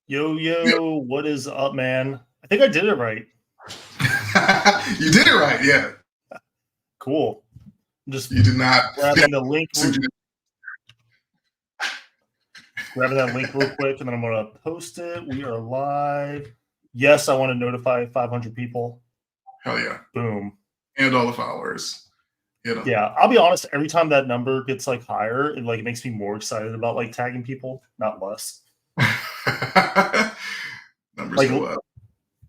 Yo, what is up, man? I think I did it right. You did it right, yeah. Cool. Just You did not. grabbing the link. Grabbing that link real quick, and then I'm gonna post it. We are live. Yes, I want to notify 500 people. Hell yeah! Boom. And all the followers. Yeah, I'll be honest. Every time that number gets like higher, it makes me more excited about like tagging people, not less. Numbers like, go up.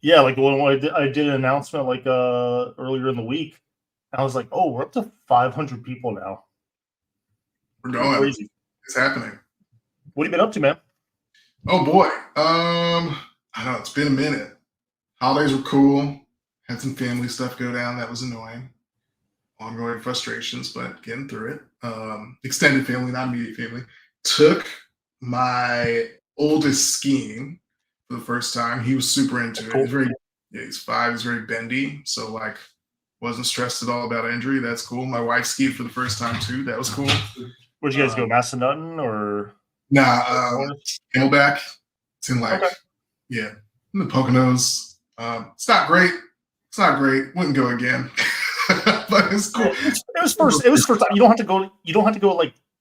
Yeah, like when I did an announcement like earlier in the week, I was like, oh, we're up to 500 people now. We're going. Crazy. It's happening. What have you been up to, man? Oh boy. I don't know, it's been a minute. Holidays were cool. Had some family stuff go down that was annoying. Ongoing frustrations, but getting through it. Extended family, not immediate family. Took my oldest skiing for the first time. He was super into it. He's 5, he's very bendy. So like wasn't stressed at all about injury. That's cool. My wife skied for the first time too. That was cool. Where'd you guys go? Massanutten or Camelback. It's in like in the Poconos. It's not great. Wouldn't go again. But it's cool. It was first time. You don't have to go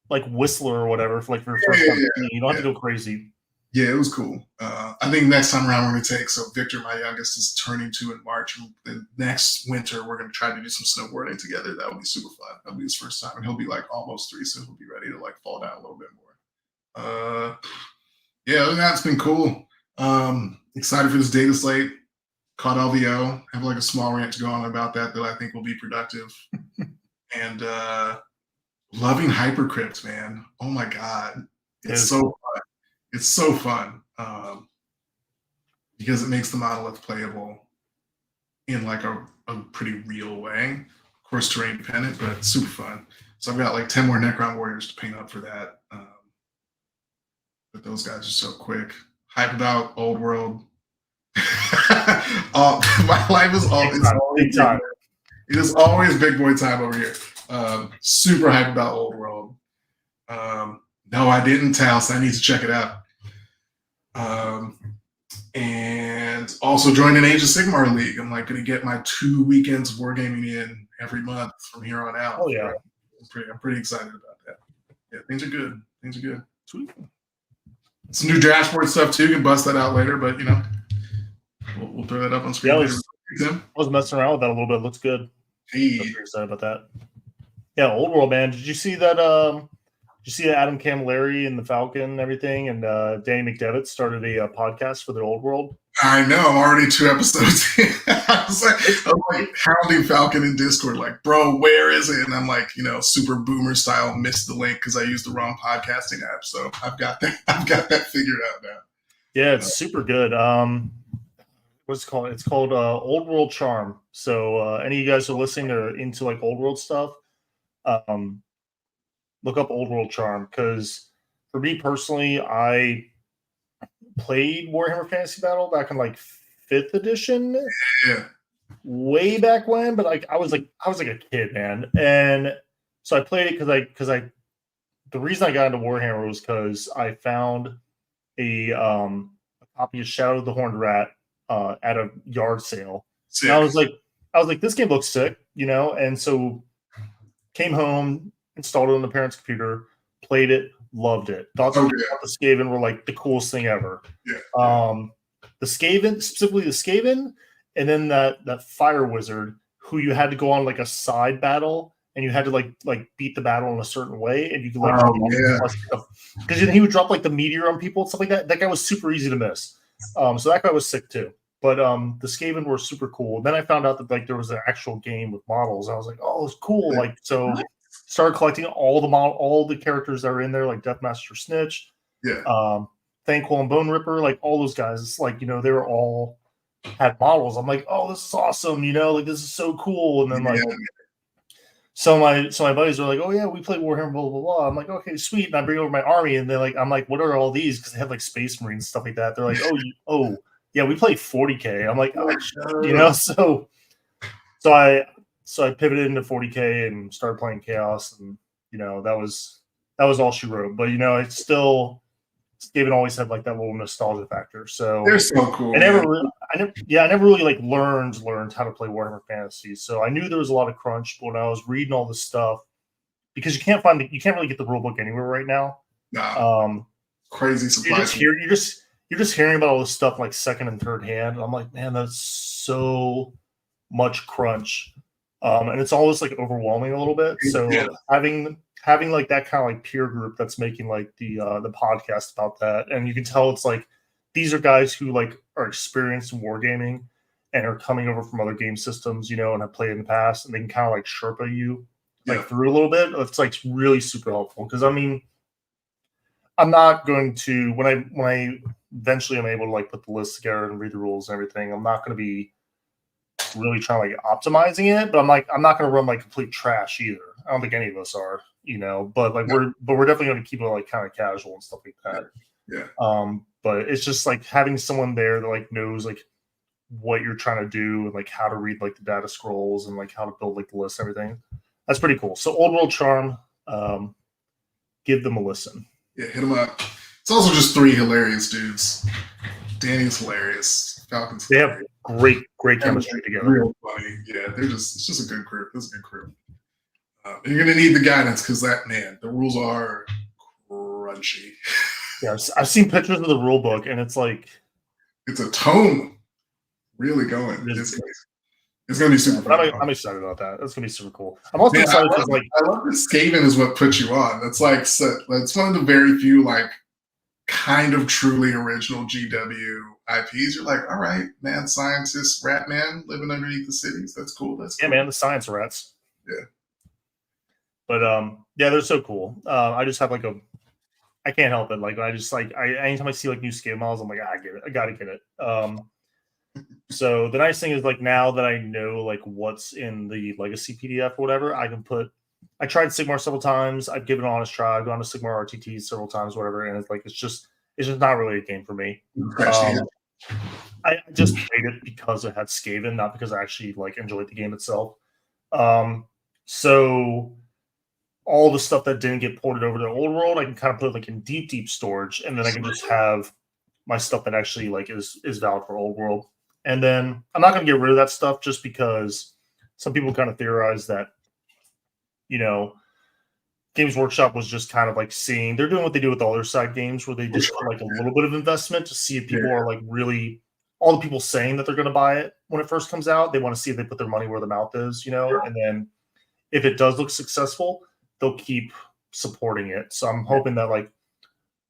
like Whistler or whatever for like your first time. You don't have to go crazy. Yeah, it was cool. I think next time around we're going to take, so Victor, my youngest, is turning 2 in March. And next winter, we're going to try to do some snowboarding together. That would be super fun. That'll be his first time. And he'll be like almost 3, so he'll be ready to like fall down a little bit more. Yeah, other than that, it's been cool. Excited for this data slate. Caught LVO. Have like a small rant to go on about that I think will be productive. And loving Hypercrypt, man. Oh my God. It's so fun. It's so fun because it makes the monolith playable in like a pretty real way. Of course, terrain dependent, but super fun. So I've got like 10 more Necron warriors to paint up for that. But those guys are so quick. Hype about Old World. My life is big time. It is always big boy time over here. Super hype about Old World. No, I didn't, Taos. I need to check it out. And also joined an Age of Sigmar League. I'm like going to get my 2 weekends of wargaming in every month from here on out. Oh yeah, I'm pretty excited about that. Yeah, things are good. Sweet. Some new dashboard stuff too. You can bust that out later, but we'll throw that up on screen later. I was messing around with that a little bit. It looks good. I'm pretty excited about that. Yeah, Old World, man. Did you see that? Did you see that Adam Camilleri and the Falcon and everything, and Danny McDevitt started a podcast for the Old World? I know. I'm already 2 episodes in. I was like hounding Falcon in Discord, like, bro, where is it? And I'm like, super boomer style, missed the link because I used the wrong podcasting app. So I've got that figured out now. Yeah, it's super good. What's it called? It's called Old World Charm. So any of you guys who are listening or into like Old World stuff, look up Old World Charm, because for me personally, I played Warhammer Fantasy Battle back in like 5th edition. Yeah. Way back when, but like I was like a kid, man. And so I played it because the reason I got into Warhammer was because I found a copy of Shadow of the Horned Rat at a yard sale. And I was like, this game looks sick, and so came home, installed it on the parents' computer, played it, loved it. Thought the Skaven were like the coolest thing ever. Yeah. The Skaven, specifically the Skaven, and then that Fire Wizard who you had to go on like a side battle, and you had to like beat the battle in a certain way, and you could like because he would drop like the meteor on people and stuff like that. That guy was super easy to miss. So that guy was sick too. But the Skaven were super cool. Then I found out that like there was an actual game with models. I was like, oh, it's cool. Like, so started collecting all the characters that are in there, like Deathmaster Snitch, Thanquol and Bone Ripper, like all those guys. It's like, they were all had models. I'm like, oh, this is awesome, like this is so cool. And then like so my buddies are like, oh yeah, we play Warhammer, blah blah blah. I'm like, okay, sweet. And I bring over my army, and they're like, I'm like, what are all these? Because they have like Space Marines and stuff like that. They're like, oh yeah, we play 40K. I'm like, oh, so I pivoted into 40K and started playing Chaos, and that was all she wrote. But it's still Skaven always had like that little nostalgia factor. So they're so cool. I never really like learned how to play Warhammer Fantasy. So I knew there was a lot of crunch, but when I was reading all this stuff, because you can't really get the rule book anywhere right now. Nah, crazy supply. You're just hearing about all this stuff like second and third hand. And I'm like, man, that's so much crunch, and it's always like overwhelming a little bit. So having like that kind of like peer group that's making like the podcast about that, and you can tell it's like these are guys who like are experienced in wargaming and are coming over from other game systems, and have played in the past, and they can kind of like Sherpa you like through a little bit. It's like really super helpful because I mean, I'm not going to when I eventually am able to like put the list together and read the rules and everything. I'm not going to be really trying like optimizing it, but I'm not going to run like complete trash either. I don't think any of us are, but like we're definitely going to keep it like kind of casual and stuff like that. Yeah. But it's just like having someone there that like knows like what you're trying to do and like how to read like the data scrolls and like how to build like the list and everything. That's pretty cool. So Old World Charm, give them a listen. Yeah, hit them up. It's also just 3 hilarious dudes. Danny's hilarious. Falcon's hilarious. They have great chemistry together. Real funny. Yeah, it's just a good group. It's a good group. You're going to need the guidance because the rules are crunchy. Yeah, I've seen pictures of the rule book, and it's like... It's a tome really going. It's going to be super fun. I'm excited about that. That's going to be super cool. I'm also excited because I love that Skaven is what puts you on. That's like, it's one of the very few like kind of truly original GW IPs. You're like, all right, man, scientist, rat man living underneath the cities. That's cool. Yeah, man, the science rats. Yeah. But yeah, they're so cool. I just have like I can't help it. Like I just like anytime I see like new Skaven models, I'm like, I get it. I gotta get it. So the nice thing is like now that I know like what's in the legacy PDF or whatever, I tried Sigmar several times. I've given it an honest try. I've gone to Sigmar RTTs several times, whatever, and it's just not really a game for me. I just played it because it had Skaven, not because I actually like enjoyed the game itself. So all the stuff that didn't get ported over to Old World, I can kind of put like in deep storage, and then I can just have my stuff that actually like is valid for Old World. And then I'm not going to get rid of that stuff just because some people kind of theorize that, Games Workshop was just kind of like seeing they're doing what they do with all their side games where they just put like a little bit of investment to see if people are like really all the people saying that they're going to buy it when it first comes out. They want to see if they put their money where the mouth is, and then if it does look successful, they'll keep supporting it. So I'm hoping that like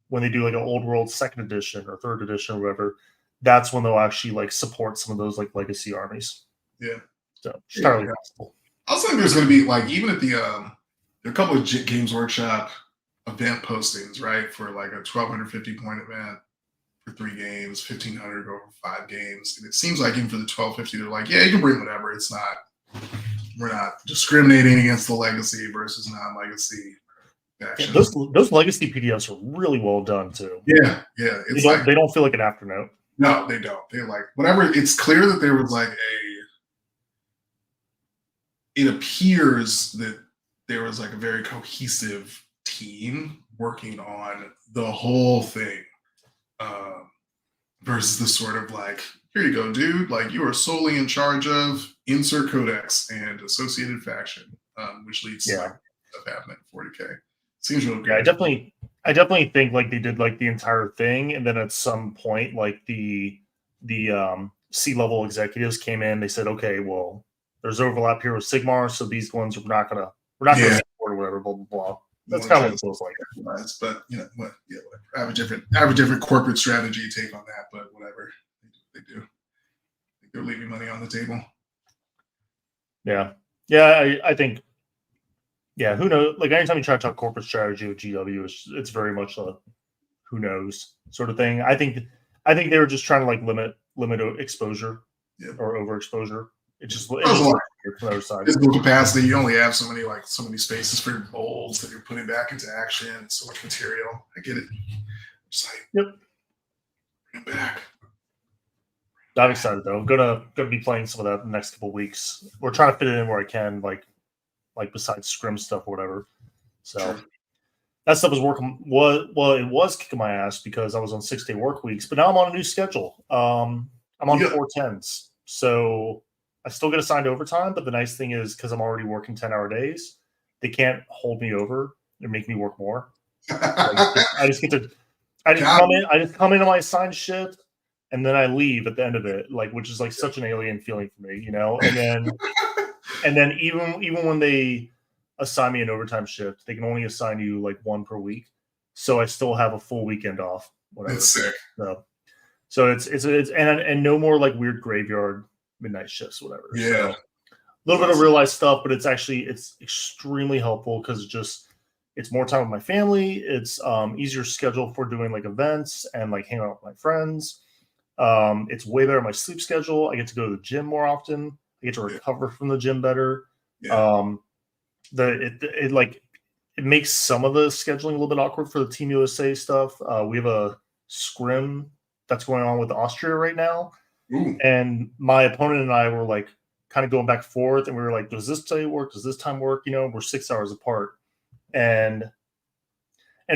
when they do like an Old World 2nd edition or 3rd edition or whatever, that's when they'll actually like support some of those like legacy armies. Yeah. So it's entirely possible. I was thinking there's going to be like even at there are a couple of Games Workshop event postings, right, for like a 1,250 point event for 3 games, 1,500 over 5 games, and it seems like even for the 1,250, they're like, yeah, you can bring whatever. It's not. We're not discriminating against the legacy versus non-legacy. Yeah, those legacy PDFs are really well done too. Yeah. They don't feel like an afternote. No, they don't. They're like whatever. It's clear that there was like it appears that there was like a very cohesive team working on the whole thing versus the sort of like, here you go, dude. Like you are solely in charge of insert codex and associated faction, which leads to like stuff happening at 40K. Seems real good. Yeah, I definitely think like they did like the entire thing, and then at some point, like the C-level executives came in. They said, okay, well, there's overlap here with Sigmar, so these ones we're not gonna support or whatever. Blah blah blah. That's kind of what it feels like. But whatever. I have a different corporate strategy take on that, but whatever they do, they're leaving money on the table. Yeah, I think. Yeah, who knows? Like anytime you try to talk corporate strategy with GW, it's very much a who knows sort of thing. I think they were just trying to like limit exposure or overexposure. It just from the other side. Physical capacity. You only have so many spaces for your molds that you're putting back into action. So much material. I get it. Just like bring it back. I'm excited though. I'm gonna be playing some of that in the next couple of weeks. We're trying to fit it in where I can, like besides scrim stuff or whatever. So that stuff was working. Well, it was kicking my ass because I was on 6-day work weeks, but now I'm on a new schedule. I'm on 410s, so I still get assigned overtime. But the nice thing is, because I'm already working 10-hour days, they can't hold me over and make me work more. I just come in on my assigned shift, and then I leave at the end of it, like, which is like such an alien feeling for me, you know. And then even when they assign me an overtime shift, they can only assign you like one per week, so I still have a full weekend off. Whatever. That's sick. So it's and no more like weird graveyard midnight shifts, whatever. Yeah. So, a little bit of real life stuff, but it's extremely helpful because it's more time with my family. It's easier schedule for doing like events and like hanging out with my friends. It's way better my sleep schedule. I get to go to the gym more often. I get to recover from the gym better. Yeah. It makes some of the scheduling a little bit awkward for the Team USA stuff. We have a scrim that's going on with Austria right now. Ooh. And my opponent and I were like kind of going back and forth, and we were like, does this day work? Does this time work? You know, we're 6 hours apart. And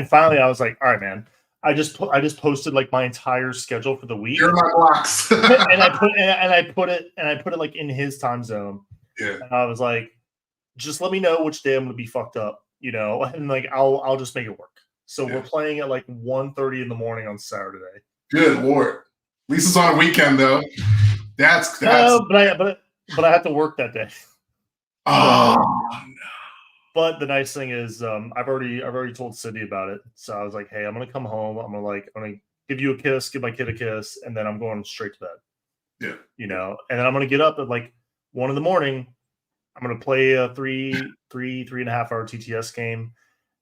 finally I was like, all right, man, I just posted like my entire schedule for the week. You're my blocks. and I put it like in his time zone. Yeah. And I was like, just let me know which day I'm gonna be fucked up, you know, and like I'll just make it work. So we're playing at like 1:30 in the morning on Saturday. Good Lord. At least it's on a weekend though. That's no, but I have to work that day. Oh no. But the nice thing is I've already told Cindy about it. So I was like, hey, I'm gonna come home. I'm gonna give you a kiss, give my kid a kiss, and then I'm going straight to bed. Yeah. You know, and then I'm gonna get up at like 1 in the morning. I'm gonna play a 3.5 hour TTS game,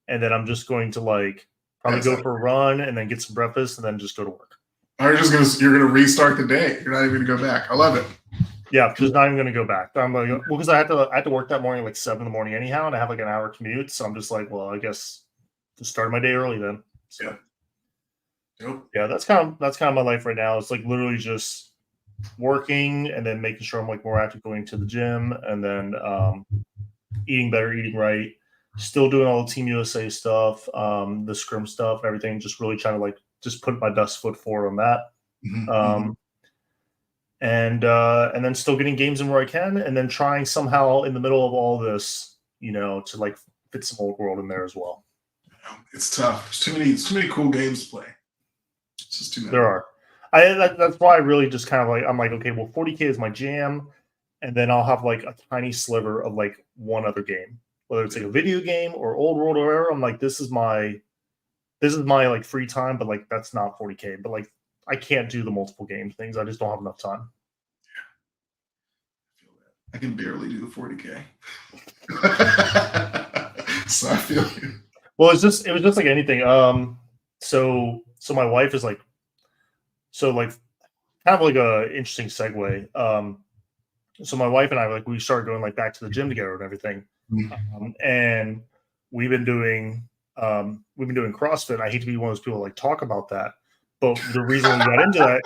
and then I'm just going to like probably go for a run and then get some breakfast and then just go to work. Or you're gonna restart the day. You're not even gonna go back. I love it. Yeah, just not even gonna go back. I'm like, well, because I had to work that morning like 7 in the morning anyhow, and I have like an hour commute, so I'm just like, well, I guess just start my day early then. So, yeah. Yep. Yeah, that's kind of my life right now. It's like literally just working and then making sure I'm like more active going to the gym, and then eating better, eating right, still doing all the Team USA stuff, the scrim stuff and everything, just really trying to like just put my best foot forward on that. Mm-hmm. And then still getting games in where I can, and then trying somehow in the middle of all this, you know, to like fit some old world in there as well. It's tough. There's too many cool games to play. It's just too many. There are. That's why I really just kind of like, I'm like, okay, well, 40K is my jam, and then I'll have like a tiny sliver of like one other game, whether it's like a video game or old world or whatever. I'm like, this is my like free time, but like that's not 40K. But like I can't do the multiple game things. I just don't have enough time. Yeah. I can barely do the 40K. So I feel you. Well, it was just like anything. So my wife is like, so like kind of like a interesting segue. So my wife and I, like, we started going like back to the gym together and everything. And we've been doing CrossFit. I hate to be one of those people that like talk about that, but the reason we got into that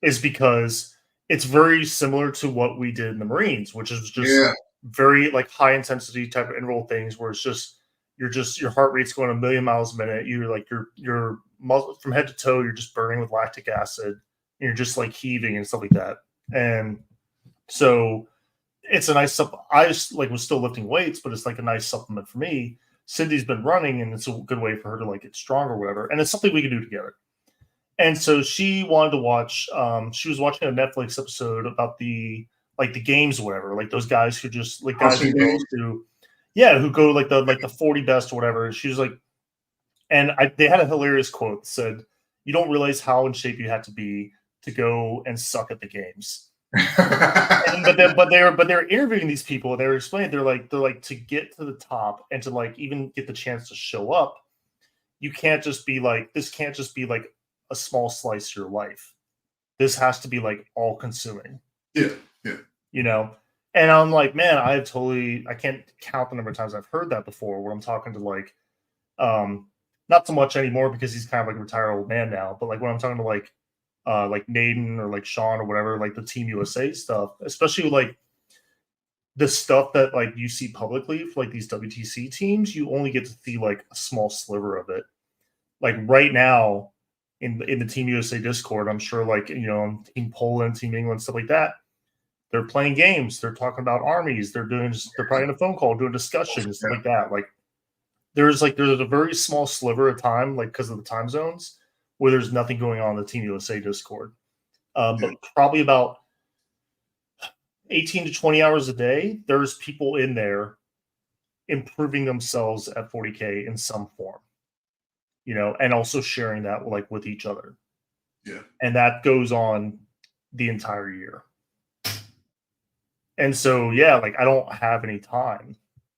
is because it's very similar to what we did in the Marines, which is just very like high intensity type of interval things where it's just your heart rate's going 1,000,000 miles a minute. You're like your muscle from head to toe, you're just burning with lactic acid, and you're just like heaving and stuff like that. And so it's a nice I just like was still lifting weights, but it's like a nice supplement for me. Cindy's been running, and it's a good way for her to like get stronger or whatever. And it's something we can do together. And so she wanted to watch. She was watching a Netflix episode about the games or whatever, like those guys who just like guys and girls who go like the 40 best or whatever. And she was like, and they had a hilarious quote that said, "You don't realize how in shape you have to be to go and suck at the games." but they're interviewing these people, and they were explaining they're like to get to the top and to like even get the chance to show up, you can't just be like, this can't just be like a small slice of your life. This has to be like all consuming. Yeah. You know? And I'm like, man, I can't count the number of times I've heard that before where I'm talking to like not so much anymore because he's kind of like a retired old man now, but like when I'm talking to like Naden or like Sean or whatever, like the Team USA stuff, especially like the stuff that like you see publicly for like these WTC teams, you only get to see like a small sliver of it. Like right now in the Team USA Discord, I'm sure like, you know, on Team Poland, Team England, stuff like that, they're playing games, they're talking about armies, they're probably in a phone call doing discussions, stuff like that. Like there's a very small sliver of time, like because of the time zones, where there's nothing going on in the Team USA Discord. But probably about 18 to 20 hours a day, there's people in there improving themselves at 40K in some form, you know, and also sharing that like with each other. Yeah. And that goes on the entire year. And so, yeah, like I don't have any time,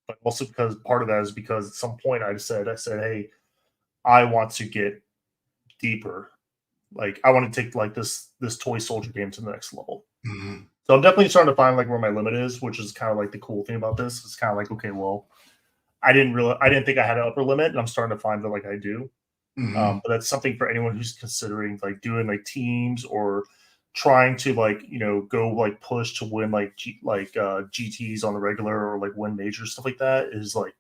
but also because part of that is because at some point I said, hey, I want to get deeper. Like I want to take like this toy soldier game to the next level. Mm-hmm. So I'm definitely starting to find like where my limit is, which is kind of like the cool thing about this. It's kind of like, okay, well, I didn't think I had an upper limit, and I'm starting to find that like I do. Mm-hmm. But that's something for anyone who's considering like doing like teams or trying to like, you know, go like push to win like GTs on the regular or like win major stuff like that, is like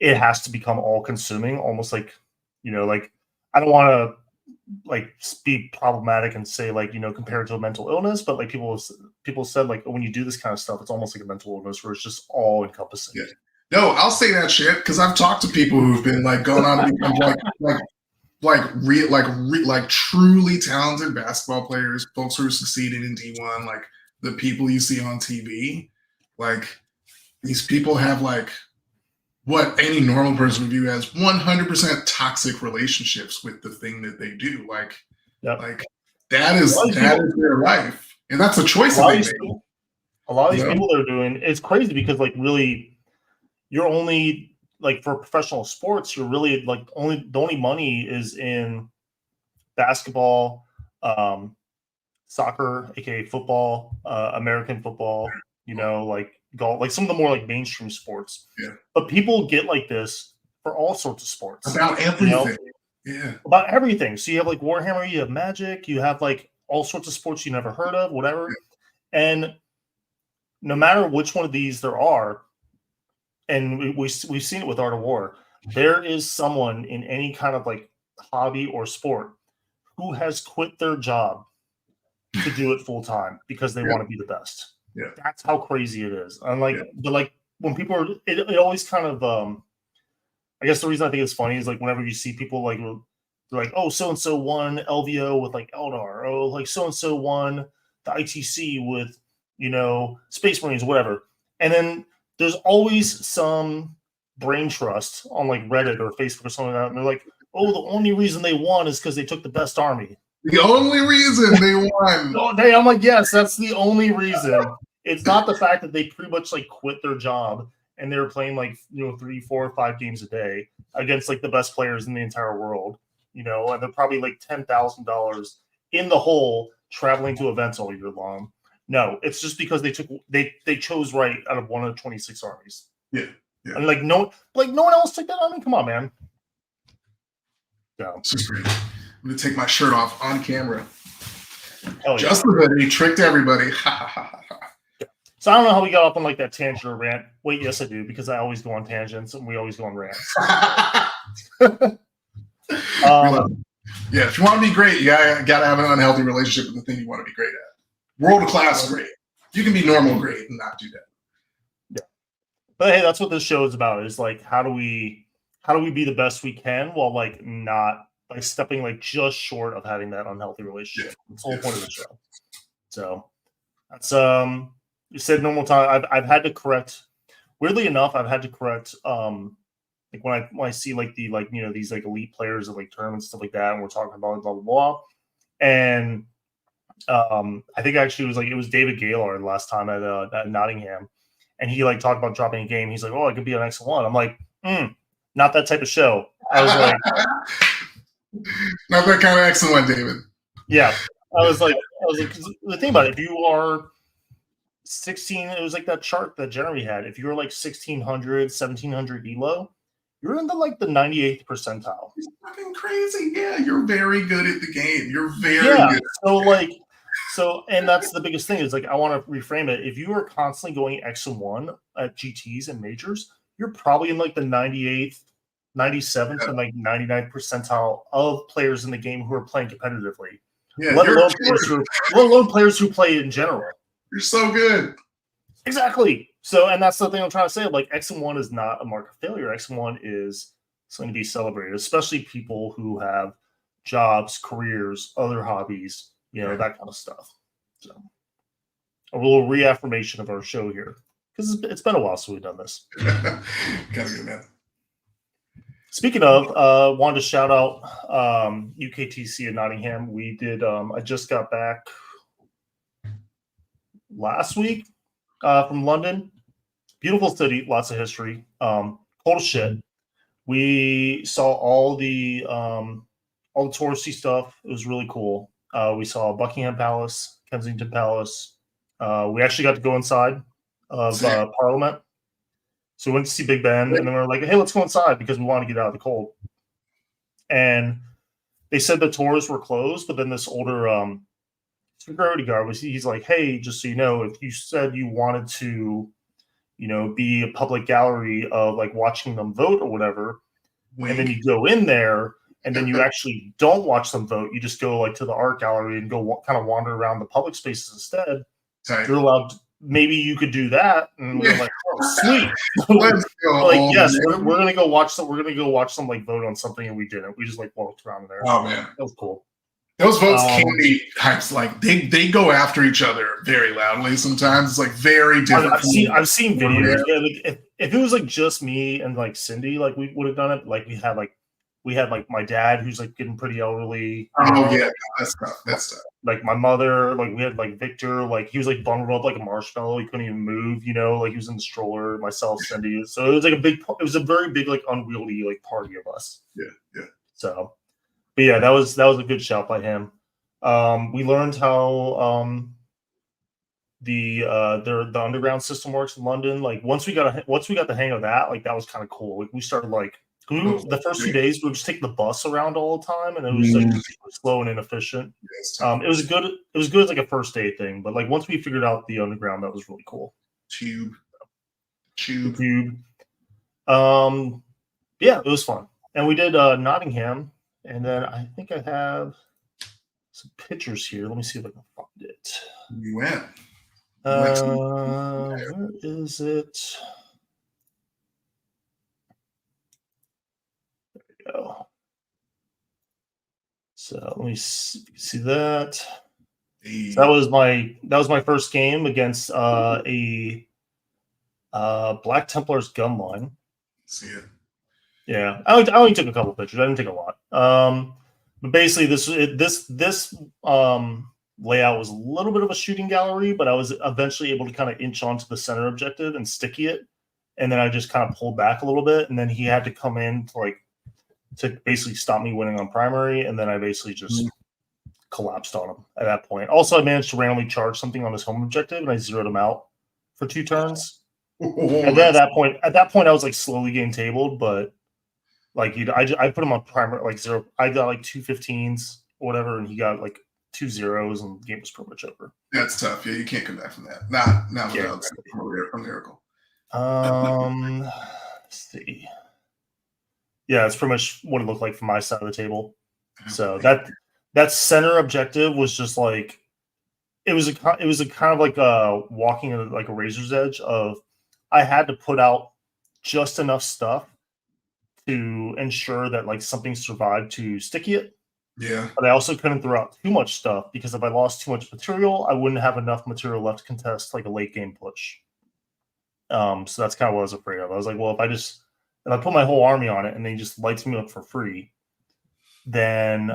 it has to become all consuming, almost like, you know, like I don't want to like be problematic and say like, you know, compared to a mental illness, but like people said like when you do this kind of stuff, it's almost like a mental illness where it's just all encompassing. Yeah. No, I'll say that shit because I've talked to people who've been like going on to become like truly talented basketball players, folks who are succeeding in D1, like the people you see on TV. Like these people have like what any normal person would view as 100% toxic relationships with the thing that they do. Like, yep. like that is their life, and that's a choice that they made. A lot of these people that are doing it's crazy because like really, you're only like for professional sports, you're really like the only money is in basketball, soccer, aka football, American football, you know, like golf, like some of the more like mainstream sports. Yeah. But people get like this for all sorts of sports. About everything. You know? Yeah. About everything. So you have like Warhammer, you have Magic, you have like all sorts of sports you never heard of, whatever. Yeah. And no matter which one of these there are, and we've seen it with Art of War, there is someone in any kind of like hobby or sport who has quit their job to do it full time because they want to be the best. Yeah, that's how crazy it is. And like, but like when people are, it always kind of, I guess the reason I think it's funny is like whenever you see people like, they're like, oh, so and so won LVO with like Eldar, oh, like so and so won the ITC with, you know, Space Marines, whatever, and then there's always some brain trust on like Reddit or Facebook or something like that, and they're like, oh, the only reason they won is because they took the best army. The only reason they won. I'm like, yes, that's the only reason. It's not the fact that they pretty much like quit their job and they were playing like, you know, 3, 4, 5 games a day against like the best players in the entire world, you know, and they're probably like $10,000 in the hole traveling to events all year long. No, it's just because they chose right out of one of the 26 armies. Yeah. And like no one else took that army. Come on, man. No. This is great. I'm gonna take my shirt off on camera. Hell just the hoodie, tricked everybody. So I don't know how we got up on like that tangent or rant. Wait, yes, I do, because I always go on tangents and we always go on rants. Yeah, if you want to be great, you gotta have an unhealthy relationship with the thing you want to be great at. World class great. You can be normal great and not do that. Yeah, but hey, that's what this show is about. Is like how do we be the best we can while like not like stepping like just short of having that unhealthy relationship. That's the whole point of the show. So that's you said normal time. I've had to correct. Weirdly enough, I've had to correct like when I see like the like, you know, these like elite players of like tournaments, stuff like that, and we're talking about blah blah blah. And I think actually it was David Gaylord last time at Nottingham, and he like talked about dropping a game. He's like, oh, I could be an X1. I'm like, not that type of show. I was like, not that kind of X1, David. Yeah, I was like, the thing about it, if you are 16, it was like that chart that Jeremy had. If you were like 1600, 1700 elo, you're in the like the 98th percentile. It's fucking crazy. Yeah, you're very good at the game. You're very good. So like So, and that's the biggest thing is like, I want to reframe it. If you are constantly going X and 1 at GTs and majors, you're probably in like the 98th, 97th, and like 99th percentile of players in the game who are playing competitively. Yeah, let alone players who play in general. You're so good. Exactly. So, and that's the thing I'm trying to say. Like, X and 1 is not a mark of failure. X and 1 is something to be celebrated, especially people who have jobs, careers, other hobbies, that kind of stuff. So, a little reaffirmation of our show here because it's been a while since we've done this. Gotta get that. Speaking of, wanted to shout out UKTC in Nottingham. We did. I just got back last week from London. Beautiful city, lots of history. Cold as shit. We saw all the touristy stuff. It was really cool. We saw Buckingham Palace, Kensington Palace. We actually got to go inside of Parliament. So we went to see Big Ben, and then we were like, hey, let's go inside because we want to get out of the cold. And they said the tours were closed, but then this older security guard he's like, hey, just so you know, if you said you wanted to, be a public gallery of like watching them vote or whatever, and then you go in there and then you actually don't watch them vote, you just go like to the art gallery and go kind of wander around the public spaces instead. You're allowed to, maybe you could do that, and we're like, oh, sweet. Let's go. Like, yes, we're gonna go watch some. We're gonna go watch some like vote on something, and we didn't. We just like walked around there. Oh man, that was cool. Those votes can be types like they go after each other very loudly. Sometimes it's like very different. I've seen videos. Yeah, like if it was like just me and like Cindy, like we would have done it. Like we had like my dad who's like getting pretty elderly. Yeah, that's tough. That's tough. Like my mother, like we had like Victor, like he was like bundled up like a marshmallow. He couldn't even move, like he was in the stroller. Myself, Cindy. So it was like it was a very big like unwieldy like party of us. Yeah. So, but yeah, that was a good shout by him. We learned how the underground system works in London. Like once we got the hang of that, like that was kind of cool. Like we started like. The first few days we would just take the bus around all the time, and it was like slow and inefficient. It was good as like a first day thing, but like once we figured out the underground, that was really cool. Tube. Yeah, it was fun, and we did Nottingham, and then I think I have some pictures here. Let me see if I can find it. You went. Where is it? Go. So let me see that. So that was my first game against a Black Templar's gun line. See it. Yeah, I only took a couple pictures. I didn't take a lot. But basically, this layout was a little bit of a shooting gallery, but I was eventually able to kind of inch onto the center objective and sticky it, and then I just kind of pulled back a little bit, and then he had to come in to basically stop me winning on primary, and then I basically just collapsed on him at that point. Also, I managed to randomly charge something on his home objective, and I zeroed him out for 2 turns. And then at that point, I was like slowly getting tabled, but like I put him on primary like 0. I got like 2 15s or whatever, and he got like 2 zeros, and the game was pretty much over. That's tough. Yeah, you can't come back from that. Not without a miracle. Let's see. Yeah, it's pretty much what it looked like from my side of the table. So that center objective was just like it was a kind of like walking at like a razor's edge of I had to put out just enough stuff to ensure that like something survived to sticky it. Yeah. But I also couldn't throw out too much stuff because if I lost too much material, I wouldn't have enough material left to contest like a late game push. So that's kind of what I was afraid of. I was like, well, if I put my whole army on it and then he just lights me up for free, then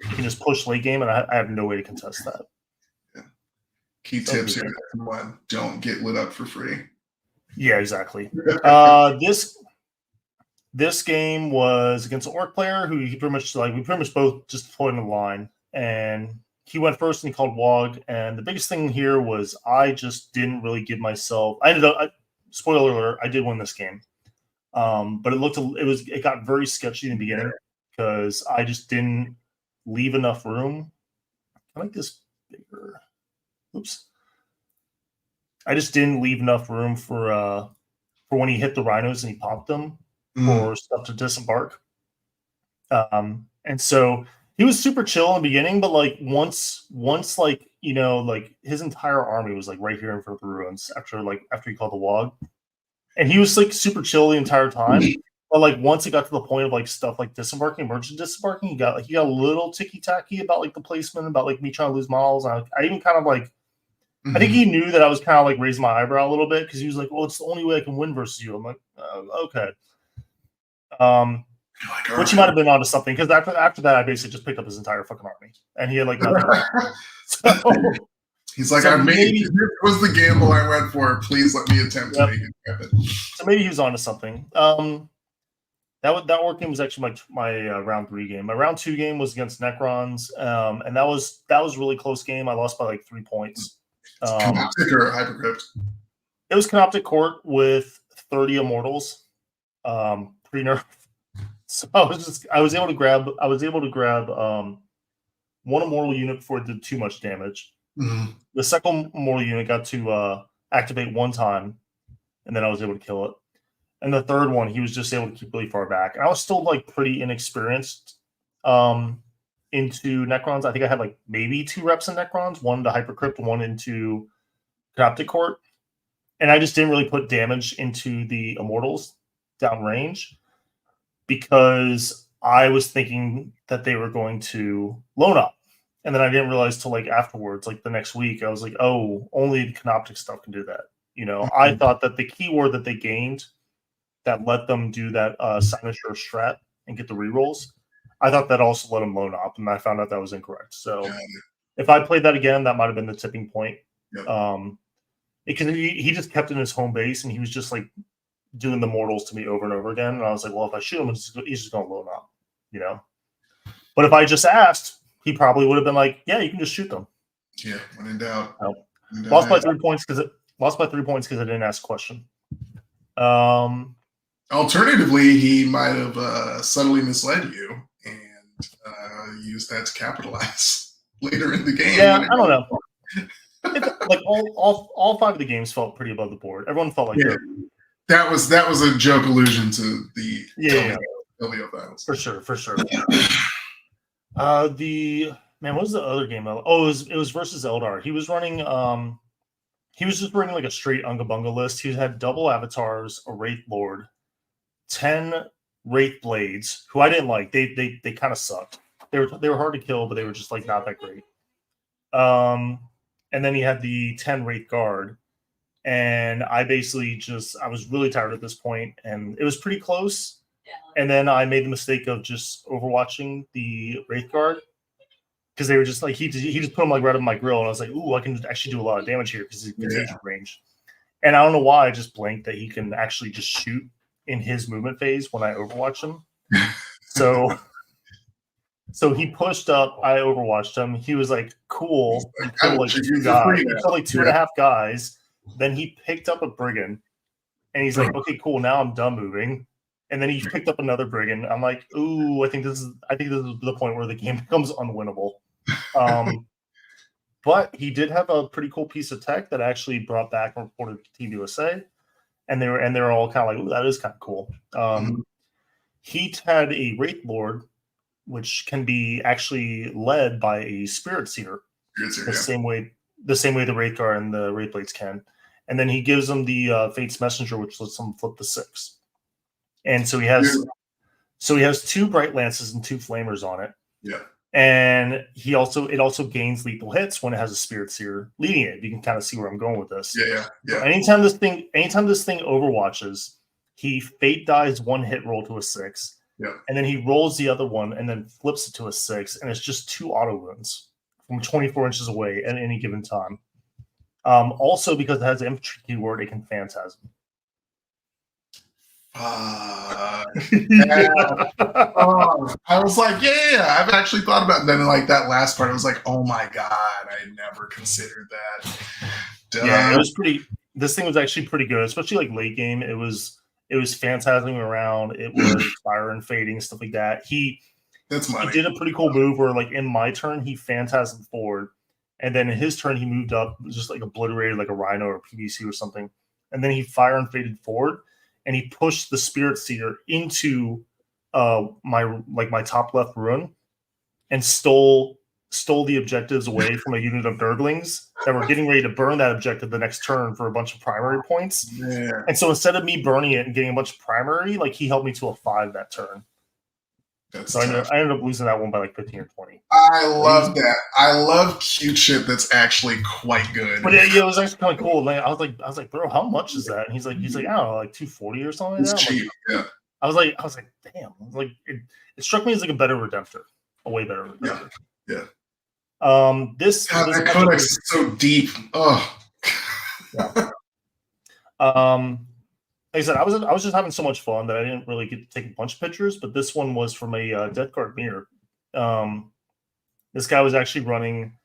you can just push late game, and I have no way to contest that. Yeah. Key tips here. 1, don't get lit up for free. Yeah, exactly. This game was against an orc player who we pretty much both just deployed in the line, and he went first and he called Wog. And the biggest thing here was I just didn't really give myself. Spoiler alert, I did win this game. But it got very sketchy in the beginning because I just didn't leave enough room. I like this bigger. oops. I just didn't leave enough room for when he hit the rhinos and he popped them for stuff to disembark. And so he was super chill in the beginning, but like once like like his entire army was like right here in front of the ruins after he called the wog, and he was like super chill the entire time. But like once it got to the point of like stuff like disembarking, emergent disembarking, he got a little ticky tacky about like the placement, about like me trying to lose models. And I even kind of like, I think he knew that I was kind of like raising my eyebrow a little bit because he was like, "Well, it's the only way I can win versus you." I'm like, okay. Which he might have been onto something, because after that, I basically just picked up his entire fucking army, and he had like nothing. So he's like, I made it was the gamble I went for. Please let me attempt to make it happen. So maybe he was onto something. That war game was actually my round 3 game. My round 2 game was against Necrons, and that was a really close game. I lost by like 3 points. Canoptic or Hypercrypt? It was Canoptic Court with 30 immortals, pre-nerf. So I was able to grab one immortal unit before it did too much damage. The second immortal unit got to activate 1 time, and then I was able to kill it. And the third one, he was just able to keep really far back. And I was still like pretty inexperienced into Necrons. I think I had like maybe 2 reps in Necrons, 1 to Hypercrypt, 1 into Canoptic Court. And I just didn't really put damage into the immortals downrange, because I was thinking that they were going to loan up. And then I didn't realize till like afterwards, like the next week, I was like, oh, only the Canoptic stuff can do that. I thought that the keyword that they gained that let them do that Cynosure strat and get the rerolls, I thought that also let them loan up, and I found out that was incorrect. So if I played that again, that might have been the tipping point. Because he just kept in his home base, and he was just like doing the mortals to me over and over again. And I was like, well, if I shoot him, he's just going to loan up, But if I just asked, he probably would have been like, yeah, you can just shoot them. Yeah, when in doubt. Lost by 3 points because I didn't ask a question. Alternatively, he might have subtly misled you and used that to capitalize later in the game. Yeah, I don't know. Like all 5 of the games felt pretty above the board. Everyone felt like that was a joke allusion to the LVO finals. For sure. What was the other game? Oh, it was versus Eldar. He was running he was just running like a straight Unga Bunga list. He had double avatars, a Wraith Lord, 10 Wraith Blades, who I didn't like. They kind of sucked. They were hard to kill, but they were just like not that great. And then he had the 10 Wraith Guard. And I basically I was really tired at this point, and it was pretty close. And then I made the mistake of just overwatching the Wraith Guard, because they were just like, he just put them like right on my grill, and I was like, ooh, I can actually do a lot of damage here because he's contagion range. And I don't know why I just blanked that he can actually just shoot in his movement phase when I overwatch him. So he pushed up, I overwatched him. He was like, cool. He killed like 2 guys. He killed like 2.5 guys. Then he picked up a Brigand, and he's like, okay, cool, now I'm done moving. And then he picked up another Brigand. I'm like, ooh, I think this is the point where the game becomes unwinnable. But he did have a pretty cool piece of tech that actually brought back and reported to Team USA. And they were all kind of like, ooh, that is kind of cool. He had a Wraith Lord, which can be actually led by a Spirit Seer, the same way the Wraith Guard and the Wraith Blades can. And then he gives them the Fate's Messenger, which lets them flip the 6. And so he has 2 Bright Lances and 2 Flamers on it. Yeah. And it also gains lethal hits when it has a Spirit Seer leading it. You can kind of see where I'm going with this. Yeah. So anytime this thing overwatches, he Fate dies 1 hit roll to a 6. Yeah. And then he rolls the other one and then flips it to a 6, and it's just 2 auto wounds from 24 inches away at any given time. Also, because it has an infantry keyword, it can Phantasm. I was like, yeah. I've actually thought about it. Then like that last part, I was like, oh my god, I never considered that. Yeah, it was pretty. This thing was actually pretty good, especially like late game. It was phantasming around. It was fire and fading, stuff like that. He did a pretty cool move where, like, in my turn, he phantasmed forward, and then in his turn he moved up, just like obliterated like a Rhino or PVC or something, and then he fire and faded forward, and he pushed the Spirit Seer into my top left rune, and stole the objectives away from a unit of Nurglings that were getting ready to burn that objective the next turn for a bunch of primary points. Yeah. And so instead of me burning it and getting a bunch of primary, like he helped me to a 5 that turn. So I ended up losing that one by like 15 or 20. I love that. I love cute shit that's actually quite good. But yeah, it was actually kind of cool. Like, I was like, bro, how much is that? And he's like, I don't know, like 240 or something like that. It's cheap. Like, yeah. I was like, damn. Like it struck me as like a better Redemptor, a way better Redemptor. Yeah. This that codex is so deep. Oh. Yeah. Like I said, I was just having so much fun that I didn't really get to take a bunch of pictures, but this one was from a Death Guard mirror. This guy was actually running,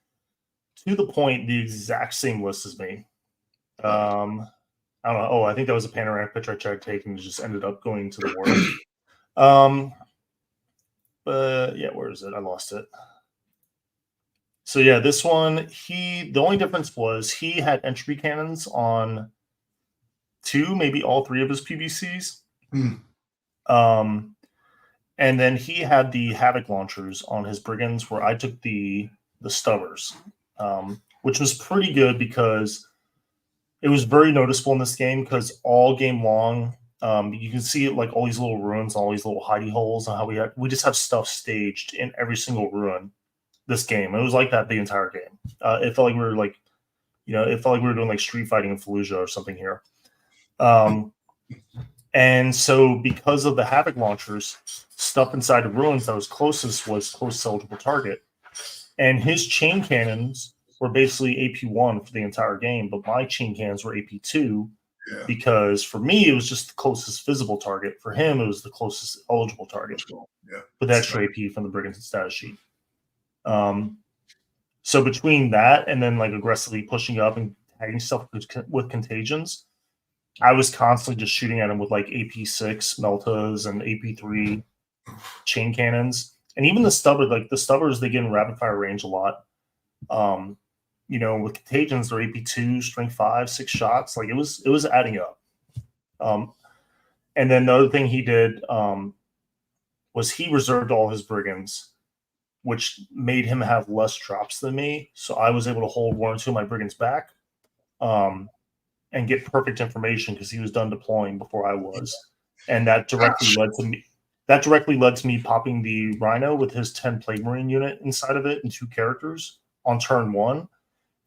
to the point, the exact same list as me. I don't know. Oh, I think that was a panoramic picture I tried to take and just ended up going to the war. But yeah, where is it? I lost it. So yeah, this one, the only difference was he had entropy cannons on 2, maybe all 3 of his PVCs. And then he had the Havoc launchers on his Brigands, where I took the Stubbers, which was pretty good because it was very noticeable in this game, because all game long, you can see it, like all these little ruins, all these little hidey holes, and how we just have stuff staged in every single ruin this game. It was like that the entire game. It felt like we were like, it felt like we were doing like street fighting in Fallujah or something here. And so because of the Havoc launchers, stuff inside the ruins that was closest was close eligible target. And his chain cannons were basically AP1 for the entire game, but my chain cannons were AP2 because for me, it was just the closest visible target. For him, it was the closest eligible target with extra AP from the Brigand's status sheet. So between that and then like aggressively pushing up and tagging stuff with contagions, I was constantly just shooting at him with like AP6 Meltas and AP3 chain cannons. And even the Stubbers, they get in rapid fire range a lot. With contagions, they're AP2, strength 5, 6 shots. Like it was adding up. And then the other thing he did was he reserved all his Brigands, which made him have less drops than me. So I was able to hold 1 or 2 of my Brigands back. And get perfect information because he was done deploying before I was, and that directly led to me popping the Rhino with his 10 Plague Marine unit inside of it and 2 characters on turn 1,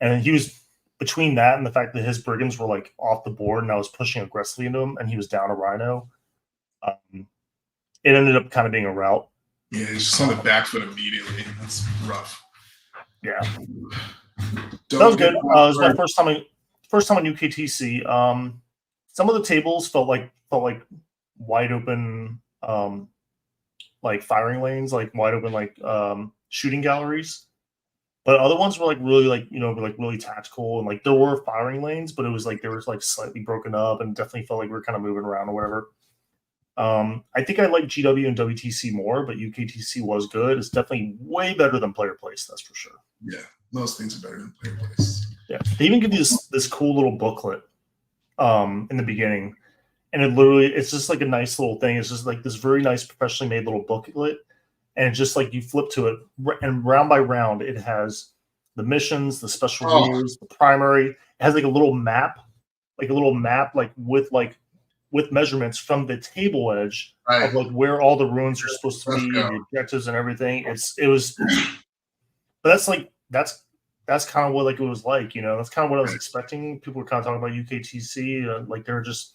and he was between that and the fact that his Brigands were like off the board and I was pushing aggressively into him and he was down a Rhino. It ended up kind of being a rout. Yeah, he's just on the back foot immediately. That's rough. Yeah, that was good. It was my first time on UKTC. Some of the tables felt like wide open, like firing lanes, like wide open, like shooting galleries. But other ones were like really really tactical, and like there were firing lanes, but it was like they were like slightly broken up, and definitely felt like we were kind of moving around or whatever. I think I like GW and WTC more, but UKTC was good. It's definitely way better than Player Place, that's for sure. Yeah, most things are better than Player Place. Yeah, they even give you this cool little booklet in the beginning, and it's just like a nice little thing. It's just like this very nice, professionally made little booklet, and it's just like you flip to it, and round by round, it has the missions, the special rules, the primary. It has like a little map, with measurements from the table edge of like where all the ruins are supposed to be, the objectives and everything. But that's kind of what like it was like, that's kind of what I was expecting. People were kind of talking about UKTC, like they were just,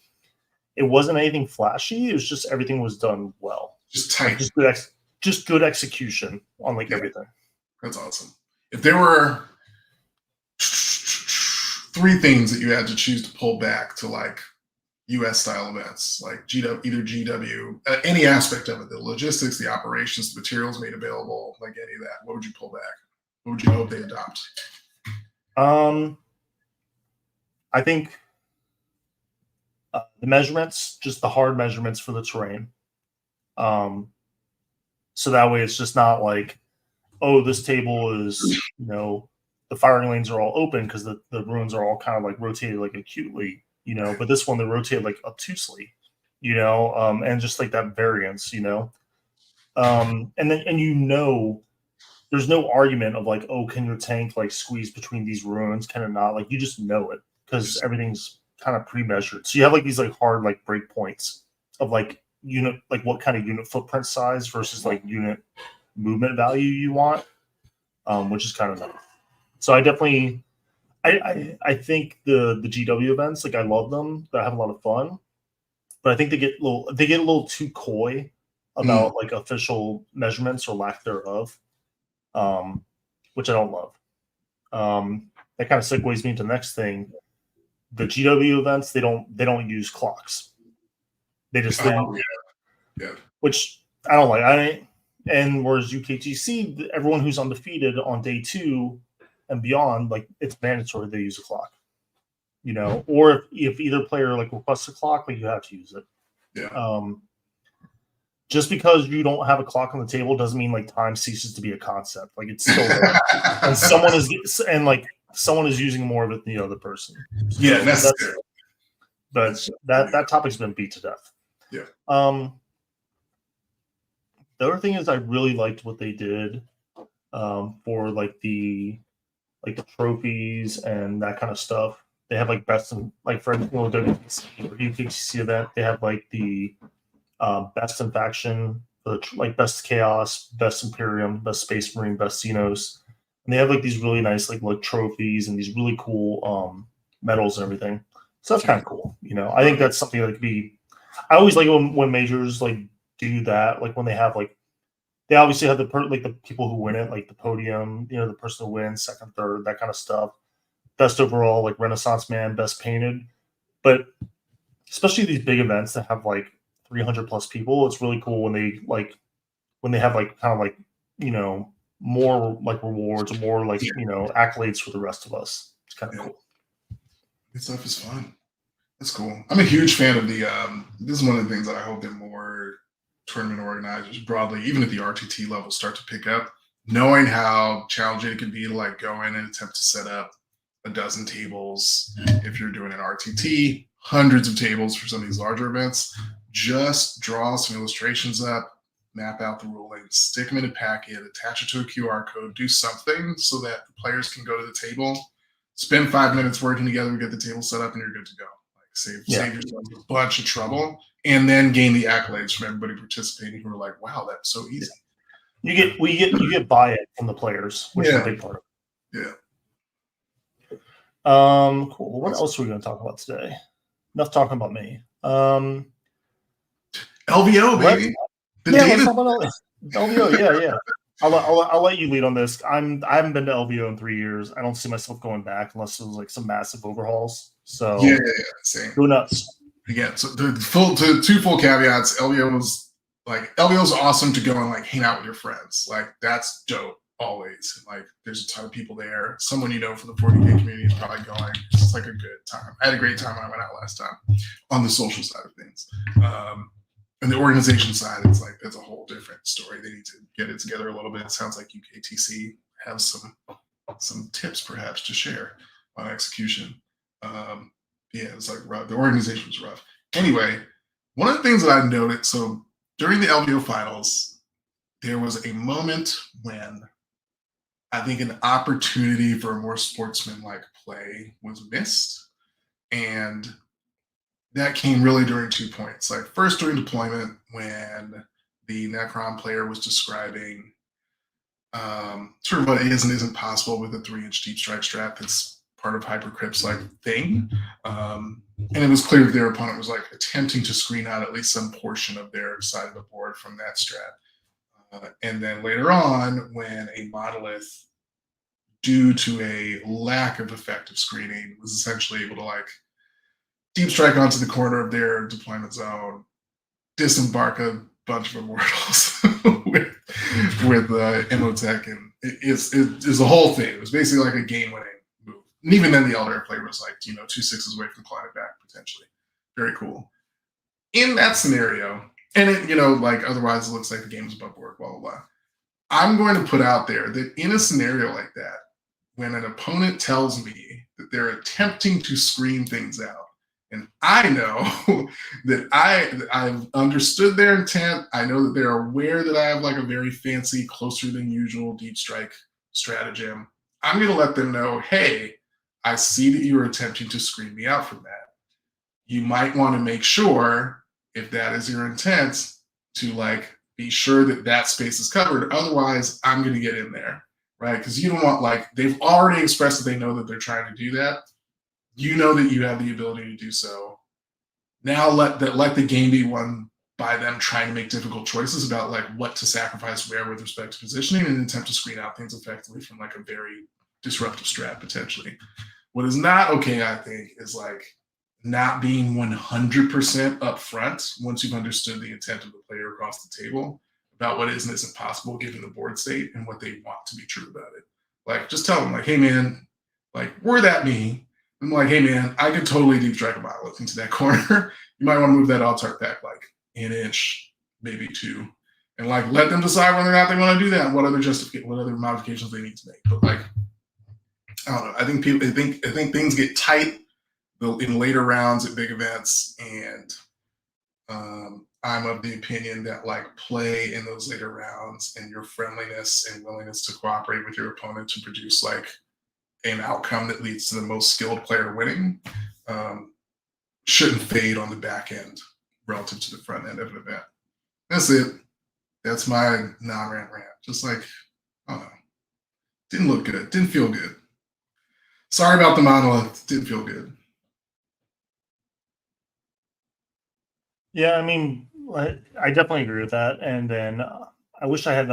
it wasn't anything flashy. It was just everything was done well, just tight, just good execution on like everything. That's awesome. If there were 3 things that you had to choose to pull back to like US style events, like either GW, any aspect of it, the logistics, the operations, the materials made available, like any of that, what would you pull back? What would you hope they adopt? I think the measurements, just the hard measurements for the terrain. So that way it's just not like, oh, this table is, the firing lanes are all open because the runes are all kind of like rotated like acutely, you know. But this one they rotated like obtusely, you know, and just like that variance, you know. And then you know, there's no argument of like, oh, can your tank like squeeze between these runes? Can it not? Like you just know it because everything's kind of pre-measured. So you have like these like hard like break points of like unit, like what kind of unit footprint size versus like unit movement value you want, which is kind of nice. So I definitely, I think the GW events, like I love them. I have a lot of fun, but I think they get a little too coy about like official measurements or lack thereof, which I don't love. That kind of segues me to the next thing. The GW events, they don't use clocks. They just which I don't like. And whereas UKGC, everyone who's undefeated on day 2 and beyond, like it's mandatory they use a clock. You know, or if either player like requests a clock, like you have to use it. Yeah. Just because you don't have a clock on the table doesn't mean like time ceases to be a concept. Like it's still there. And someone is using more of it than the other person. So yeah, that's good. But that topic's been beat to death. Yeah. The other thing is I really liked what they did for like the trophies and that kind of stuff. They have like best in like for WTC or UKCC event, they have like the best in faction, like best chaos, best Imperium, best Space Marine, best Xenos. And they have like these really nice like trophies and these really cool medals and everything. So that's kind of cool. You know, I think that's something that could be. I always like when majors like do that, like when they have like they obviously have the people who win it, like the podium, you know, the person who wins second, third, that kind of stuff. Best overall, like Renaissance Man, best painted. But especially these big events that have like 300 plus people, it's really cool when they have like kind of like, you know, more like rewards or more like, you know, accolades for the rest of us. It's kind of cool. This stuff is fun. That's cool. I'm a huge fan of the this is one of the things that I hope that more tournament organizers broadly, even at the RTT level, start to pick up, knowing how challenging it can be to like go in and attempt to set up a dozen tables. If you're doing an RTT, hundreds of tables for some of these larger events. Just draw some illustrations up, map out the rulings, stick them in a packet, attach it to a QR code, do something so that the players can go to the table, spend 5 minutes working together, get the table set up, and you're good to go. Like save yourself a bunch of trouble, and then gain the accolades from everybody participating who are like, "Wow, that's so easy." You get buy-in from the players, which is a big part of it. Yeah. Cool. What else are we going to talk about today? Enough talking about me. LVO, baby. Let's talk about LVO. Yeah. I'll let you lead on this. I haven't been to LVO in 3 years. I don't see myself going back unless it was like some massive overhauls. So same. Go nuts. Again, so two full caveats. LVO's awesome to go and like hang out with your friends. Like that's dope always. Like there's a ton of people there. Someone you know from the 40K community is probably going. It's like a good time. I had a great time when I went out last time on the social side of things. And the organization side, it's like that's a whole different story. They need to get it together a little bit. It sounds like UKTC has some tips perhaps to share on execution. It's like rough. The organization was rough. Anyway, one of the things that I noted, so during the LVO finals, there was a moment when I think an opportunity for a more sportsman-like play was missed. And that came really during 2 points. Like first during deployment when the Necron player was describing sort of what is and isn't possible with a 3-inch deep strike strap that's part of Hypercrypt's like thing. And it was clear that their opponent was like attempting to screen out at least some portion of their side of the board from that strap. And then later on, when a monolith, due to a lack of effective screening, was essentially able to like deep strike onto the corner of their deployment zone, disembark a bunch of immortals with Emotech, and it's a whole thing. It was basically like a game-winning move. And even then, the Elder player was like, 2 6s away from clawing it back potentially. Very cool. In that scenario, and it, like otherwise it looks like the game is above board, blah blah blah. I'm going to put out there that in a scenario like that, when an opponent tells me that they're attempting to screen things out, and I know that I've understood their intent. I know that they're aware that I have like a very fancy, closer than usual deep strike stratagem. I'm going to let them know, hey, I see that you are attempting to screen me out from that. You might want to make sure, if that is your intent, to like be sure that that space is covered. Otherwise, I'm going to get in there, right? Because you don't want, like, they've already expressed that they know that they're trying to do that. You know that you have the ability to do so. Now let the game be won by them trying to make difficult choices about like what to sacrifice where with respect to positioning in an attempt to screen out things effectively from like a very disruptive strat potentially. What is not okay, I think, is like not being 100% upfront once you've understood the intent of the player across the table about what is and isn't possible given the board state and what they want to be true about it. Like, just tell them, like, hey, man, like, were that me? I'm like, hey, man, I could totally deep strike a monolith into that corner. You might want to move that alt-art back like an inch, maybe 2. And, like, let them decide whether or not they want to do that and what other modifications they need to make. But, like, I don't know. I think things get tight in later rounds at big events, and I'm of the opinion that like play in those later rounds and your friendliness and willingness to cooperate with your opponent to produce like an outcome that leads to the most skilled player winning shouldn't fade on the back end relative to the front end of an event. That's it. That's my non-rant rant. Just like, I don't know. Didn't look good. Didn't feel good. Sorry about the monolith. Didn't feel good. Yeah, I mean, I definitely agree with that. And then I wish I had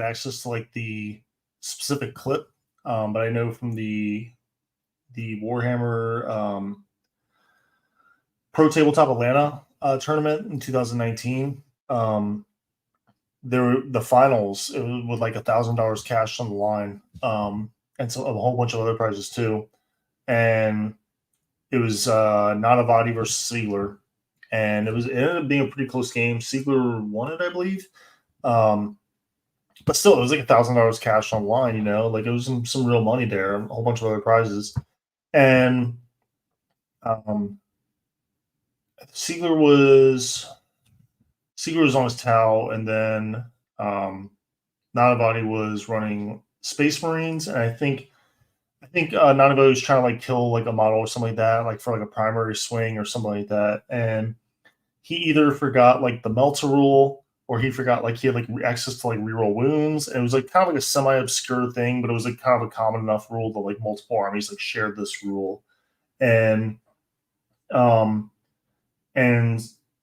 access to like the specific clip, but I know from the Warhammer Pro Tabletop Atlanta tournament in 2019. The finals, it was with like $1,000 cash on the line, and so a whole bunch of other prizes too. And it was Nadavati versus Siegler, and it ended up being a pretty close game. Siegler won it, I believe. But still, it was like $1,000 cash on the line. You know, like it was some real money there, a whole bunch of other prizes, and Siegler was on his Tau, and then Nanavati was running Space Marines, and I think Nanavati was trying to like kill like a model or something like that, like for like a primary swing or something like that, and he either forgot like the Melta rule, or he forgot like he had like access to like reroll wounds, and it was like kind of like a semi-obscure thing, but it was like kind of a common enough rule that like multiple armies like shared this rule, and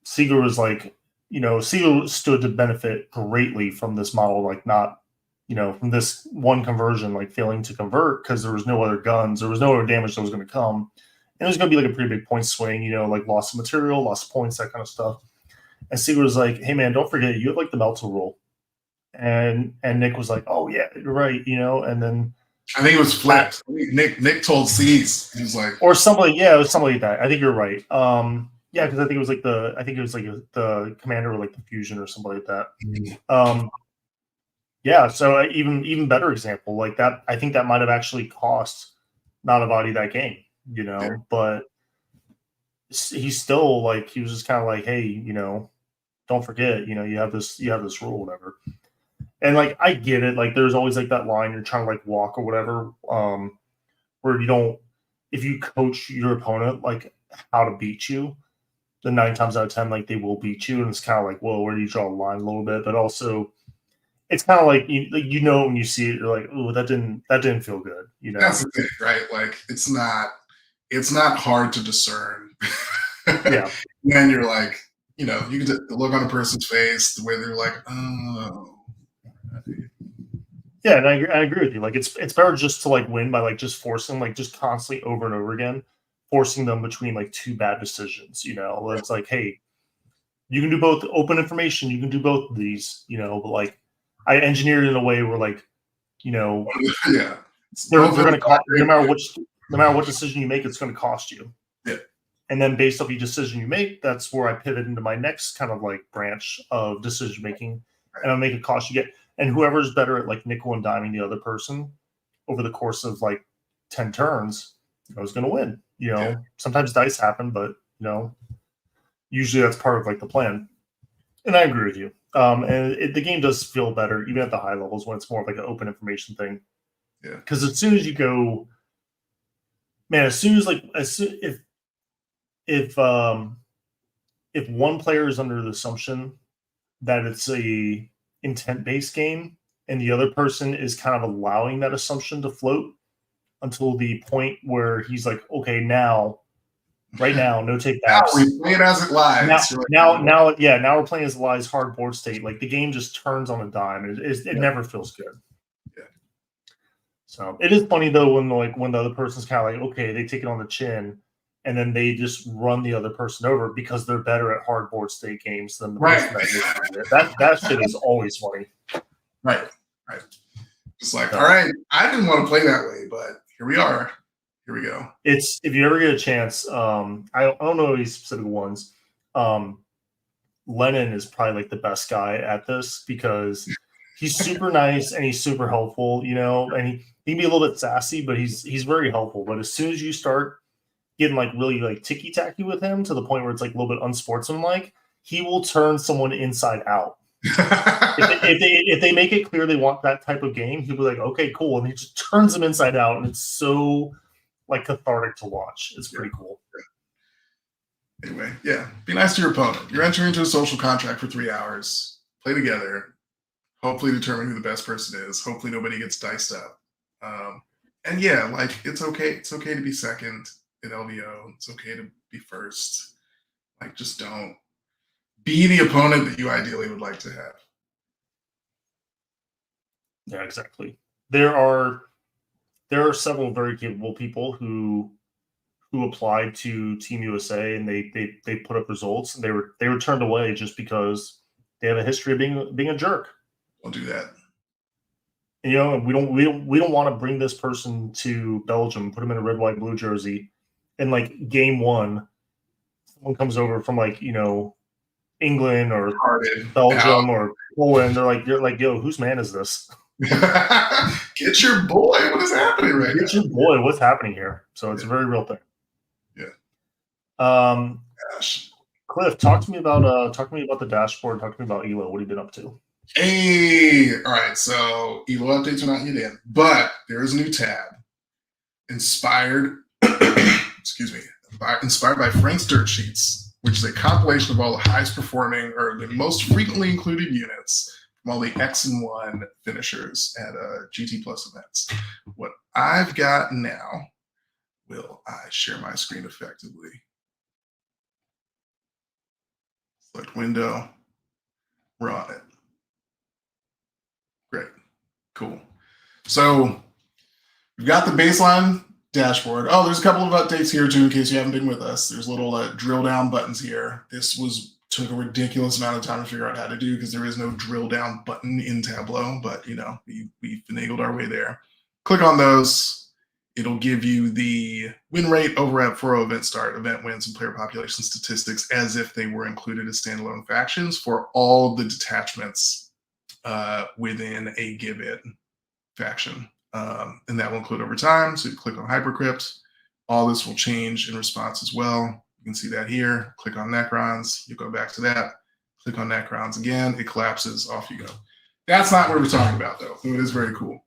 Seeger was like, you know, Seeger stood to benefit greatly from this model, like not, you know, from this one conversion, like failing to convert because there was no other guns, there was no other damage that was going to come. And it was going to be like a pretty big point swing, you know, like loss of material, loss of points, that kind of stuff. And Seeger was like, hey, man, don't forget, you have like the Melta rule. And Nick was like, oh, yeah, you're right, you know, and then I think it was flipped. Nick told C's, he was like, or something, yeah, it was something like that. I think you're right. Yeah, because I think it was like the commander or like the fusion or something like that. Mm-hmm. Yeah, so even better example like that. I think that might have actually cost Nadavati that game, you know. Yeah. But he's still like he was just kind of like, hey, you know, don't forget, you know, you have this rule, whatever. And like I get it, like there's always like that line you're trying to like walk or whatever, where you don't, if you coach your opponent like how to beat you, then 9 times out of 10, like they will beat you, and it's kind of like, whoa, where do you draw the line a little bit? But also, it's kind of like you know when you see it, you're like, oh, that didn't feel good. You know, that's the thing, right? Like it's not hard to discern. Yeah, when you're like, you know, you can just look on a person's face the way they're like, oh. Yeah, and I agree with you. Like it's better just to like win by like just forcing, like just constantly over and over again, forcing them between like 2 bad decisions. You know, it's like, hey, you can do both open information, you can do both of these, you know, but like I engineered it in a way where like, you know, yeah, they're going to cost no matter what decision you make, it's going to cost you. Yeah. And then based off each decision you make, that's where I pivot into my next kind of like branch of decision making, and I'll make it cost you get. And whoever's better at like nickel and diming the other person over the course of like 10 turns, I was going to win. Sometimes dice happen, but usually that's part of like the plan. And I agree with you. And the game does feel better even at the high levels when it's more of like an open information thing. Yeah. Because as soon as you go, man, if one player is under the assumption that it's a intent-based game and the other person is kind of allowing that assumption to float until the point where he's like, okay, right now, no take backs. Now we play it as it lies. Now we're playing as it lies, hard board state. Like the game just turns on a dime. It never feels good. Yeah. So it is funny though when the other person's kind of like, okay, they take it on the chin, and then they just run the other person over because they're better at hard board state games than the person that shit is always funny. Right. It's like, all right, I didn't want to play that way, but here we are. Here we go. It's if you ever get a chance, I don't know any specific ones. Lennon is probably like the best guy at this because he's super nice and he's super helpful, and he can be a little bit sassy, but he's very helpful. But as soon as you start getting like really like ticky tacky with him to the point where it's like a little bit unsportsmanlike, he will turn someone inside out. if they make it clear they want that type of game, he'll be like, okay, cool, and he just turns them inside out, and it's so like cathartic to watch. It's pretty cool. Anyway, yeah, be nice to your opponent. You're entering into a social contract for 3 hours. Play together. Hopefully determine who the best person is. Hopefully nobody gets diced up. And yeah, like it's okay. It's okay to be second in LVO. It's okay to be first. Like just don't be the opponent that you ideally would like to have. Yeah, exactly. There are several very capable people who applied to Team USA and they put up results and they were turned away just because they have a history of being a jerk. Don't do that. And, we don't want to bring this person to Belgium, put them in a red, white, blue jersey, and like game one, someone comes over from like England or Belgium or Poland. You're like, yo, whose man is this? Get your boy. What is happening right now? Get your boy. What's happening here? So it's a very real thing. Yeah. Gosh. Cliff, talk to me about the dashboard. Talk to me about ELO. What have you been up to? Hey, all right. So ELO updates are not yet in, but there is a new tab inspired. Excuse me. Inspired by Frank's Dirt Sheets, which is a compilation of all the highest performing or the most frequently included units from all the X and 1 finishers at GT Plus events. What I've got now, will I share my screen effectively? Select window. We're on it. Great. Cool. So we've got the baseline dashboard. Oh, there's a couple of updates here too in case you haven't been with us. There's little drill took buttons here. This took a ridiculous amount of time to figure out how to do because there is no drill down button in Tableau, but we finagled our way there. Click on those. It'll give you the win rate, overrep, 4-0 event start, event wins, and player population statistics as if they were included as standalone factions for all the detachments within a given faction. And that will include over time. So you click on Hypercrypt. All this will change in response as well. You can see that here. Click on Necrons. You go back to that. Click on Necrons again. It collapses. Off you go. That's not what we're talking about, though. It is very cool.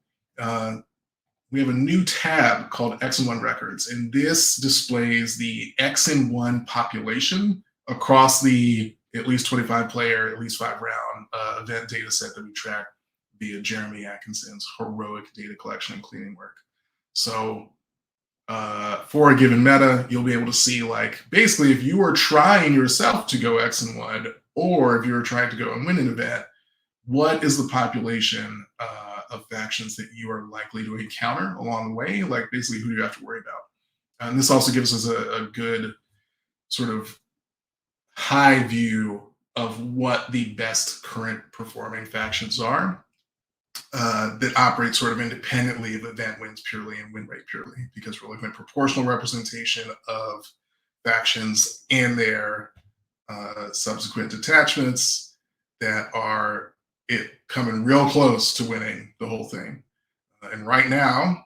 We have a new tab called X and 1 Records, and this displays the X and 1 population across the at least 25 player, at least 5 round event data set that we track via Jeremy Atkinson's heroic data collection and cleaning work. So for a given meta, you'll be able to see like basically if you are trying yourself to go X and 1, or if you're trying to go and win an event, what is the population of factions that you are likely to encounter along the way? Like basically who do you have to worry about? And this also gives us a good sort of high view of what the best current performing factions are that operate sort of independently of event wins purely and win rate purely, because we're looking at proportional representation of factions and their subsequent detachments that are coming real close to winning the whole thing. And right now,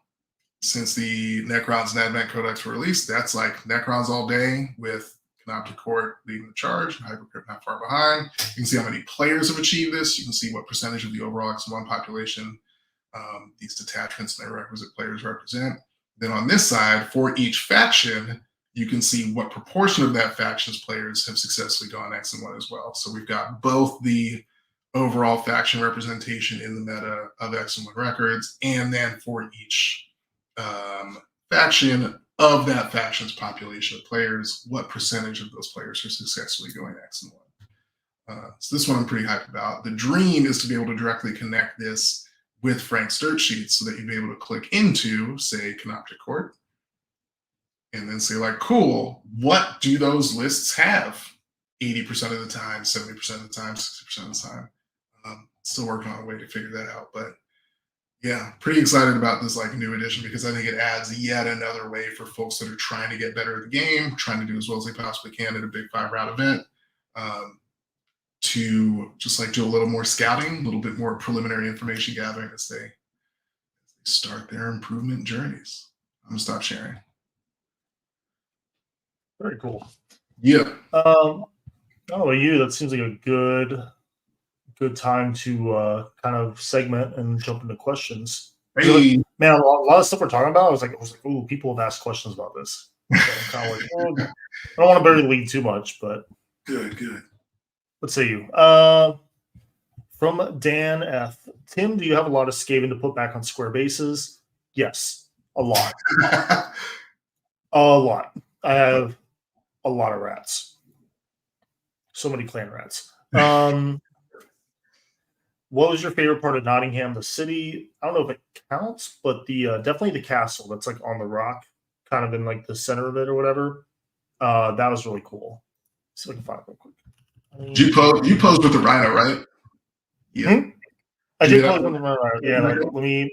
since the Necrons and Advent Codex were released, that's like Necrons all day with Canoptic Court leading the charge, and Hypercrypt not far behind. You can see how many players have achieved this. You can see what percentage of the overall X1 population these detachments and their requisite players represent. Then on this side, for each faction, you can see what proportion of that faction's players have successfully gone X and 1 as well. So we've got both the overall faction representation in the meta of X and 1 records, and then for each faction of that faction's population of players, what percentage of those players are successfully going X and 1. So this one I'm pretty hyped about. The dream is to be able to directly connect this with Frank's dirt sheets so that you'd be able to click into, say, Canoptic Court, and then say, like, cool, what do those lists have 80% of the time, 70% of the time, 60% of the time? Still working on a way to figure that out. But yeah, pretty excited about this like new edition because I think it adds yet another way for folks that are trying to get better at the game, trying to do as well as they possibly can at a big 5-round event, to just like do a little more scouting, a little bit more preliminary information gathering as they start their improvement journeys. I'm gonna stop sharing. Very cool. Yeah. Oh, you. That seems like a good time to kind of segment and jump into questions. Hey. Like, man, a lot of stuff we're talking about. I was like, ooh, people have asked questions about this. So I'm kind of like, oh, I don't want to bury the lead too much, but good. Let's say you. From Dan F. Tim, do you have a lot of Skaven to put back on square bases? Yes, a lot. A lot. I have a lot of rats. So many clan rats. What was your favorite part of Nottingham, the city? I don't know if it counts, but the definitely the castle that's like on the rock, kind of in like the center of it or whatever. That was really cool. See if I can find it real quick. You posed with the rhino, right? Yeah. I did pose with the rhino. Yeah,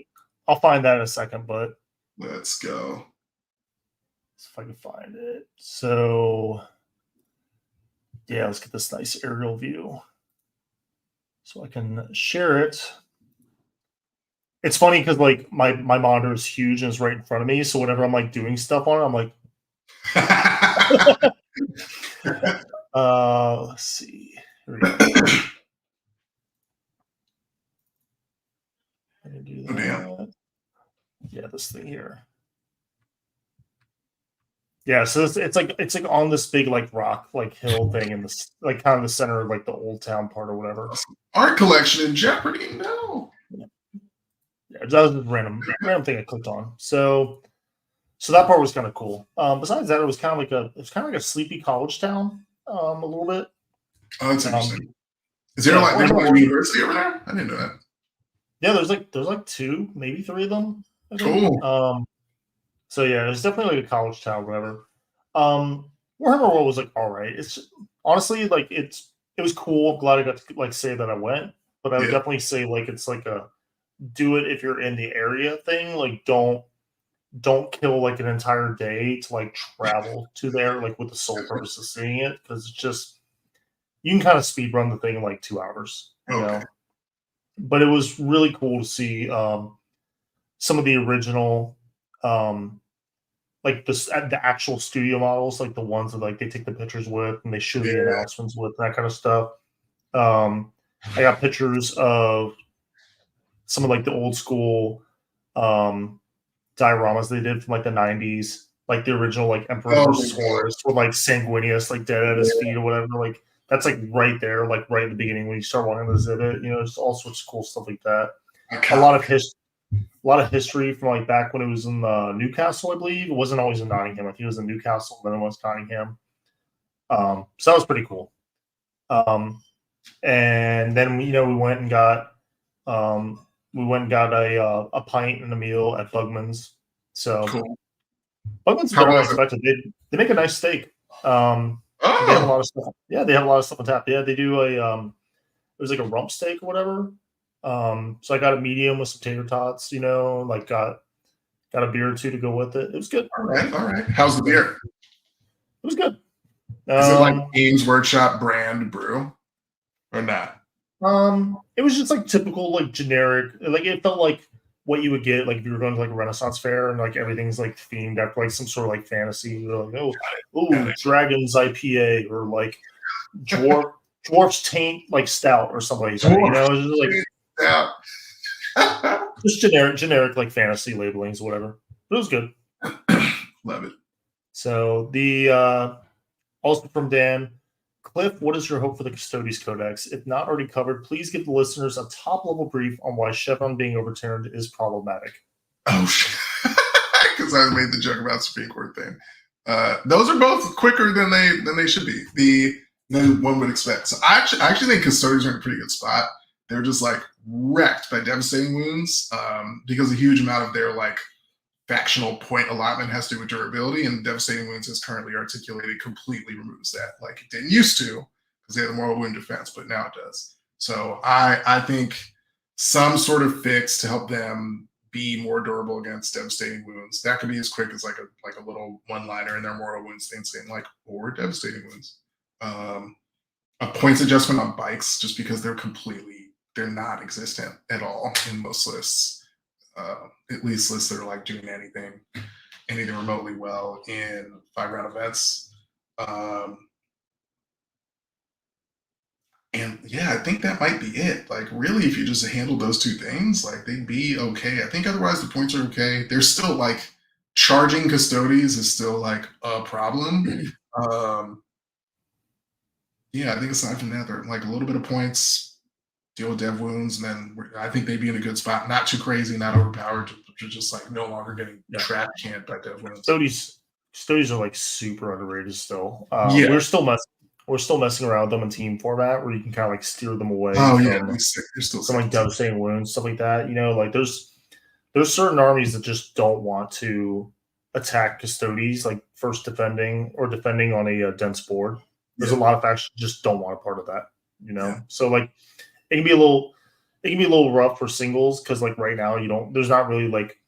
I'll find that in a second, but let's go. See if I can find it. So yeah, let's get this nice aerial view so I can share it. It's funny because like my monitor is huge and it's right in front of me. So whenever I'm like doing stuff on it, I'm like, let's see. Here we go. I can do that. Yeah, this thing here. Yeah, so it's like on this big like rock like hill thing in this like kind of the center of like the old town part or whatever. Art collection in jeopardy? No. Yeah, that was a random thing I clicked on. So that part was kind of cool. Besides that, it was kind of like a sleepy college town, a little bit. Oh, that's interesting. Is there like there's a university over there? I didn't know that. Yeah, there's like 2, maybe 3 of them. Cool. So yeah, it's definitely like a college town, whatever. Warhammer World was like all right. It's just, honestly like it was cool. I'm glad I got to like say that I went, but I would definitely say like it's like a do it if you're in the area thing. Like don't kill like an entire day to like travel to there like with the sole purpose of seeing it because it's just you can kind of speed run the thing in like 2 hours. You know? But it was really cool to see some of the original. Like the actual studio models, like the ones that like they take the pictures with and they show the announcements with that kind of stuff. I got pictures of some of like the old school dioramas they did from like the 90s, like the original like Emperor versus Horus with like Sanguinius like dead at his feet or whatever. Like that's like right there, like right at the beginning when you start walking the exhibit. You know, just all sorts of cool stuff like that. A lot of history from like back when it was in Newcastle, I believe. It wasn't always in Nottingham. I think it was in Newcastle, then it was Nottingham. So that was pretty cool. And then we went and got a pint and a meal at Bugman's. So cool. Bugman's better than I expected. They make a nice steak. They have a lot of stuff. Yeah, they have a lot of stuff on tap. Yeah, they do it was like a rump steak or whatever. So I got a medium with some tater tots, like got a beer or 2 to go with it. It was good. All right. How's the beer? It was good. Is it like Games Workshop brand brew or not? It was just like typical, like generic. Like it felt like what you would get like if you were going to like a Renaissance fair and like everything's like themed after like some sort of like fantasy. You're like, Dragon's IPA or like Dwarf's Taint like stout or something like that. You know, it's just like just generic like fantasy labelings, whatever. But it was good. Love it. So the also from Dan, Cliff, what is your hope for the Custodes Codex? If not already covered, please give the listeners a top-level brief on why Chevron being overturned is problematic. Oh, because I made the joke about Supreme Court thing. Those are both quicker than they should be. Than one would expect. So I actually think Custodes are in a pretty good spot. They're just like wrecked by devastating wounds because a huge amount of their like factional point allotment has to do with durability, and devastating wounds as currently articulated completely removes that. Like it didn't used to because they had the mortal wound defense, but now it does. So I think some sort of fix to help them be more durable against devastating wounds. That could be as quick as like a little one-liner in their mortal wounds thing saying like, or devastating wounds. A points adjustment on bikes just because they're not existent at all in most lists. At least lists that are like doing anything remotely well in 5-round events. And yeah, I think that might be it. Like really, if you just handle those two things, like they'd be okay. I think otherwise the points are okay. They're still like charging Custodes is still like a problem. Yeah, I think aside from that, they're like a little bit of points, deal with dev wounds, and then I think they'd be in a good spot. Not too crazy, not overpowered, just like no longer getting trapped can't by dev wounds. Custodes are like super underrated still. We're still messing around with them in team format where you can kind of like steer them away. They're still some like devastating wounds, stuff like that. You know, like there's certain armies that just don't want to attack Custodes, like first defending on a dense board. There's a lot of factions just don't want a part of that, you know. So like it can be a little rough for singles because like right now there's not really like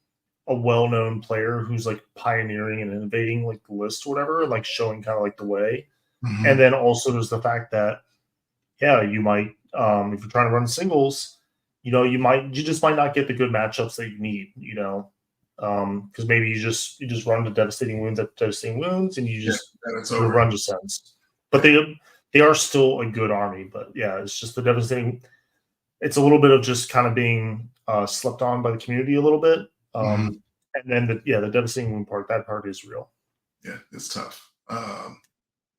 a well-known player who's like pioneering and innovating like the list or whatever, and like showing kind of like the way. Mm-hmm. And then also there's the fact that you might if you're trying to run singles, you just might not get the good matchups that you need, you know. Because maybe you just run the devastating wounds and you just run descents. But they are still a good army. But yeah, it's just the devastating. It's a little bit of just kind of being slept on by the community a little bit. And then the devastating wound part, that part is real. Yeah, it's tough.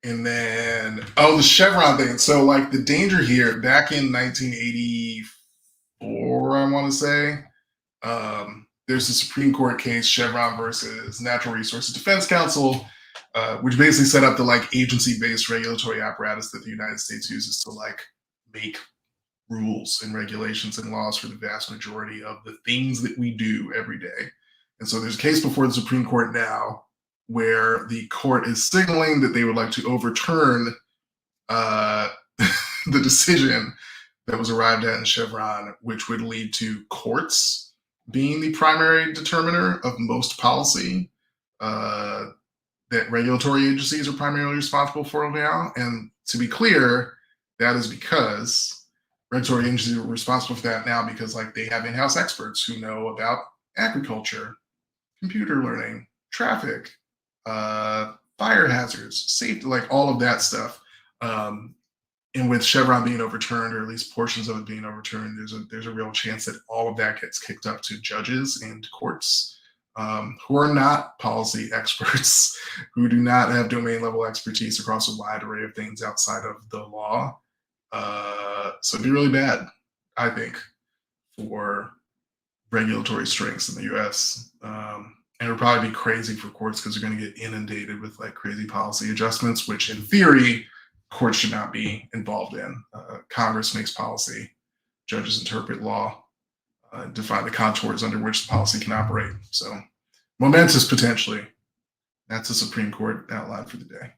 And then the Chevron thing. So like the danger here back in 1984, I want to say, there's a Supreme Court case, Chevron versus Natural Resources Defense Council, which basically set up the like agency-based regulatory apparatus that the United States uses to like make rules and regulations and laws for the vast majority of the things that we do every day. And so there's a case before the Supreme Court now where the court is signaling that they would like to overturn the decision that was arrived at in Chevron, which would lead to courts being the primary determiner of most policy that regulatory agencies are primarily responsible for now. And to be clear, that is because regulatory agencies are responsible for that now because like they have in-house experts who know about agriculture, computer learning, traffic, fire hazards, safety, like all of that stuff. And with Chevron being overturned, or at least portions of it being overturned, there's a real chance that all of that gets kicked up to judges and courts who are not policy experts, who do not have domain level expertise across a wide array of things outside of the law. So it'd be really bad, I think, for regulatory strengths in the US. And it would probably be crazy for courts because they're going to get inundated with like crazy policy adjustments, which in theory, courts should not be involved in. Congress makes policy, judges interpret law, define the contours under which the policy can operate. So momentous potentially. That's the Supreme Court outline for the day.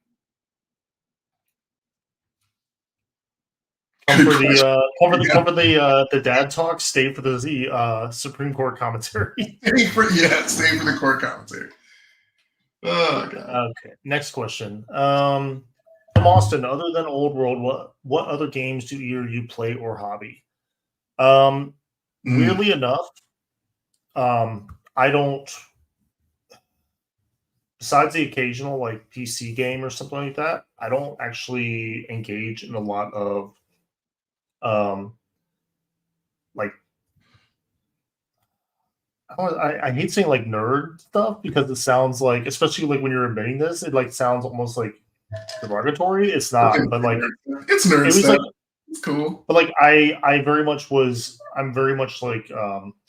Cover the dad talk. Stay for the Supreme Court commentary. Stay for the court commentary. Oh God. Okay. Next question. From Austin, other than Old World, what other games do either you play or hobby? Weirdly enough, I don't. Besides the occasional like PC game or something like that, I don't actually engage in a lot of like I hate saying like nerd stuff because it sounds like, especially like when you're admitting this, it like sounds almost like derogatory. It's not, but like it's nerd it was stuff. like It's cool. But like I'm very much like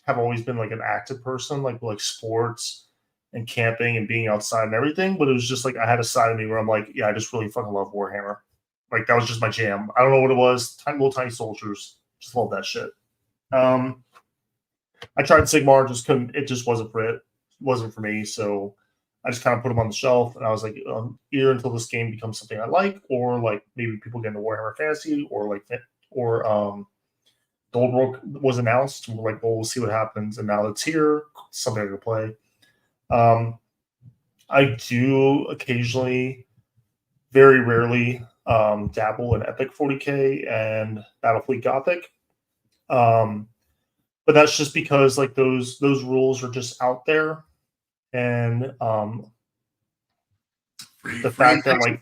have always been like an active person, like sports and camping and being outside and everything. But it was just like I had a side of me where I'm like, yeah, I just really fucking love Warhammer. Like that was just my jam. I don't know what it was. Tiny soldiers. Just love that shit. I tried Sigmar, just couldn't. It just wasn't for it. Wasn't for me. So I just kind of put them on the shelf, and I was like, either until this game becomes something I like, or like maybe people get into Warhammer Fantasy, or the old world was announced. And we're like, well, we'll see what happens, and now it's here. Something I can play. I do occasionally, very rarely, dabble in Epic 40K and Battlefleet Gothic. But that's just because like those rules are just out there, and the fact that like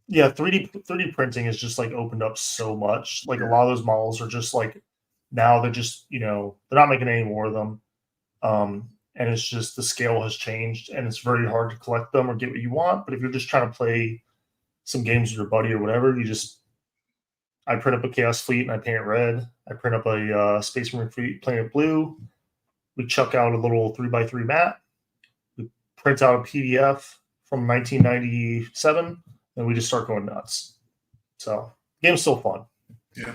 3D printing is just like opened up so much. Like a lot of those models are just like now they're just they're not making any more of them, and it's just the scale has changed, and it's very hard to collect them or get what you want. But if you're just trying to play some games with your buddy or whatever, I print up a Chaos Fleet and I paint it red. I print up a Space Marine Fleet, paint it blue. We chuck out a little 3x3 mat. We print out a PDF from 1997, and we just start going nuts. So the game's still fun. Yeah.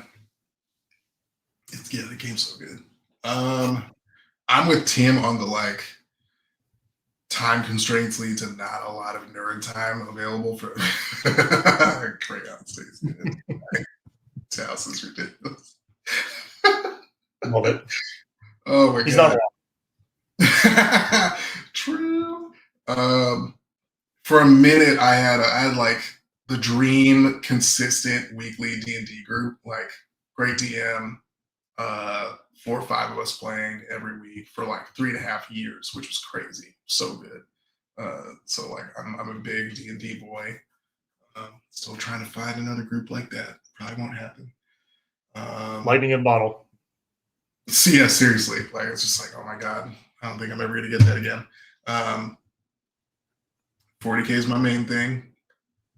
The game's so good. I'm with Tim on the like time constraints lead to not a lot of nerd time available for Crayon stays good. This house is ridiculous. Love it. Oh my He's god. Not wrong. True. For a minute I had like the dream consistent weekly D&D group, like great DM, 4 or 5 of us playing every week for like 3.5 years, which was crazy. So good. So like I'm a big D&D boy. Still trying to find another group like that. Probably won't happen. Lightning in bottle. See, yeah, seriously. Like it's just like, oh my god, I don't think I'm ever gonna get that again. 40K is my main thing.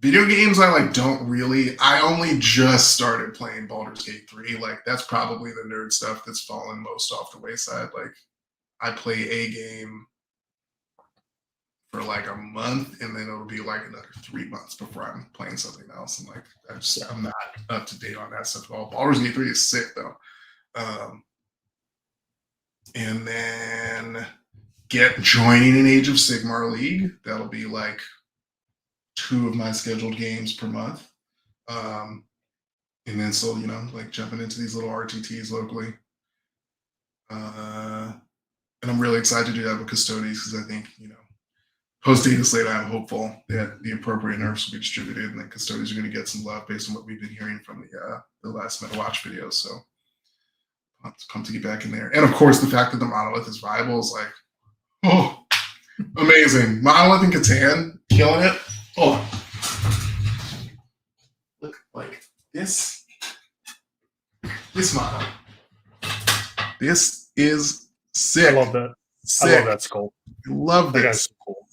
Video games, I only just started playing Baldur's Gate 3. Like that's probably the nerd stuff that's fallen most off the wayside. Like I play a game for like a month, and then it'll be like another 3 months before I'm playing something else. And like I'm not up to date on that stuff at all. Baldur's Gate 3 is sick though. And then joining an Age of Sigmar League. That'll be like 2 of my scheduled games per month. And then so, like jumping into these little RTTs locally. And I'm really excited to do that with Custodes because I think, post Data Slate, I'm hopeful that the appropriate nerfs will be distributed and that Custodes are going to get some love based on what we've been hearing from the last Meta Watch video. So come to get back in there. And of course, the fact that the monolith is viable is like, oh, amazing. Monolith and Catan, killing it. Oh, look, like this model. This is sick. I love that. Sick. I love that skull. I love this. That guy's so cool.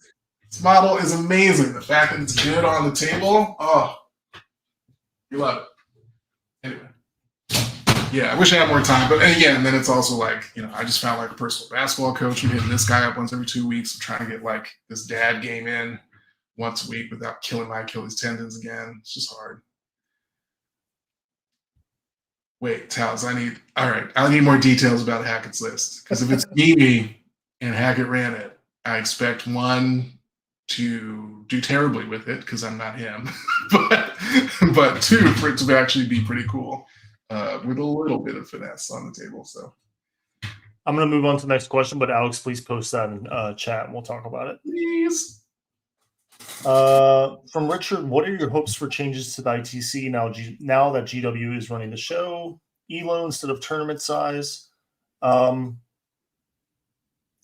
This model is amazing. The fact that it's good on the table, oh, you love it. Anyway. Yeah, I wish I had more time. But again, then it's also like, I just found like a personal basketball coach. I'm hitting this guy up once every 2 weeks. I'm trying to get like this dad game in once a week without killing my Achilles tendons again. It's just hard. Wait, Tals, I need more details about Hackett's list. Because if it's me and Hackett ran it, I expect 1 to do terribly with it because I'm not him. but 2, for it to actually be pretty cool. With a little bit of finesse on the table. So I'm going to move on to the next question, but Alex, please post that in chat and we'll talk about it. Please. From Richard, what are your hopes for changes to the ITC now that GW is running the show? ELO instead of tournament size?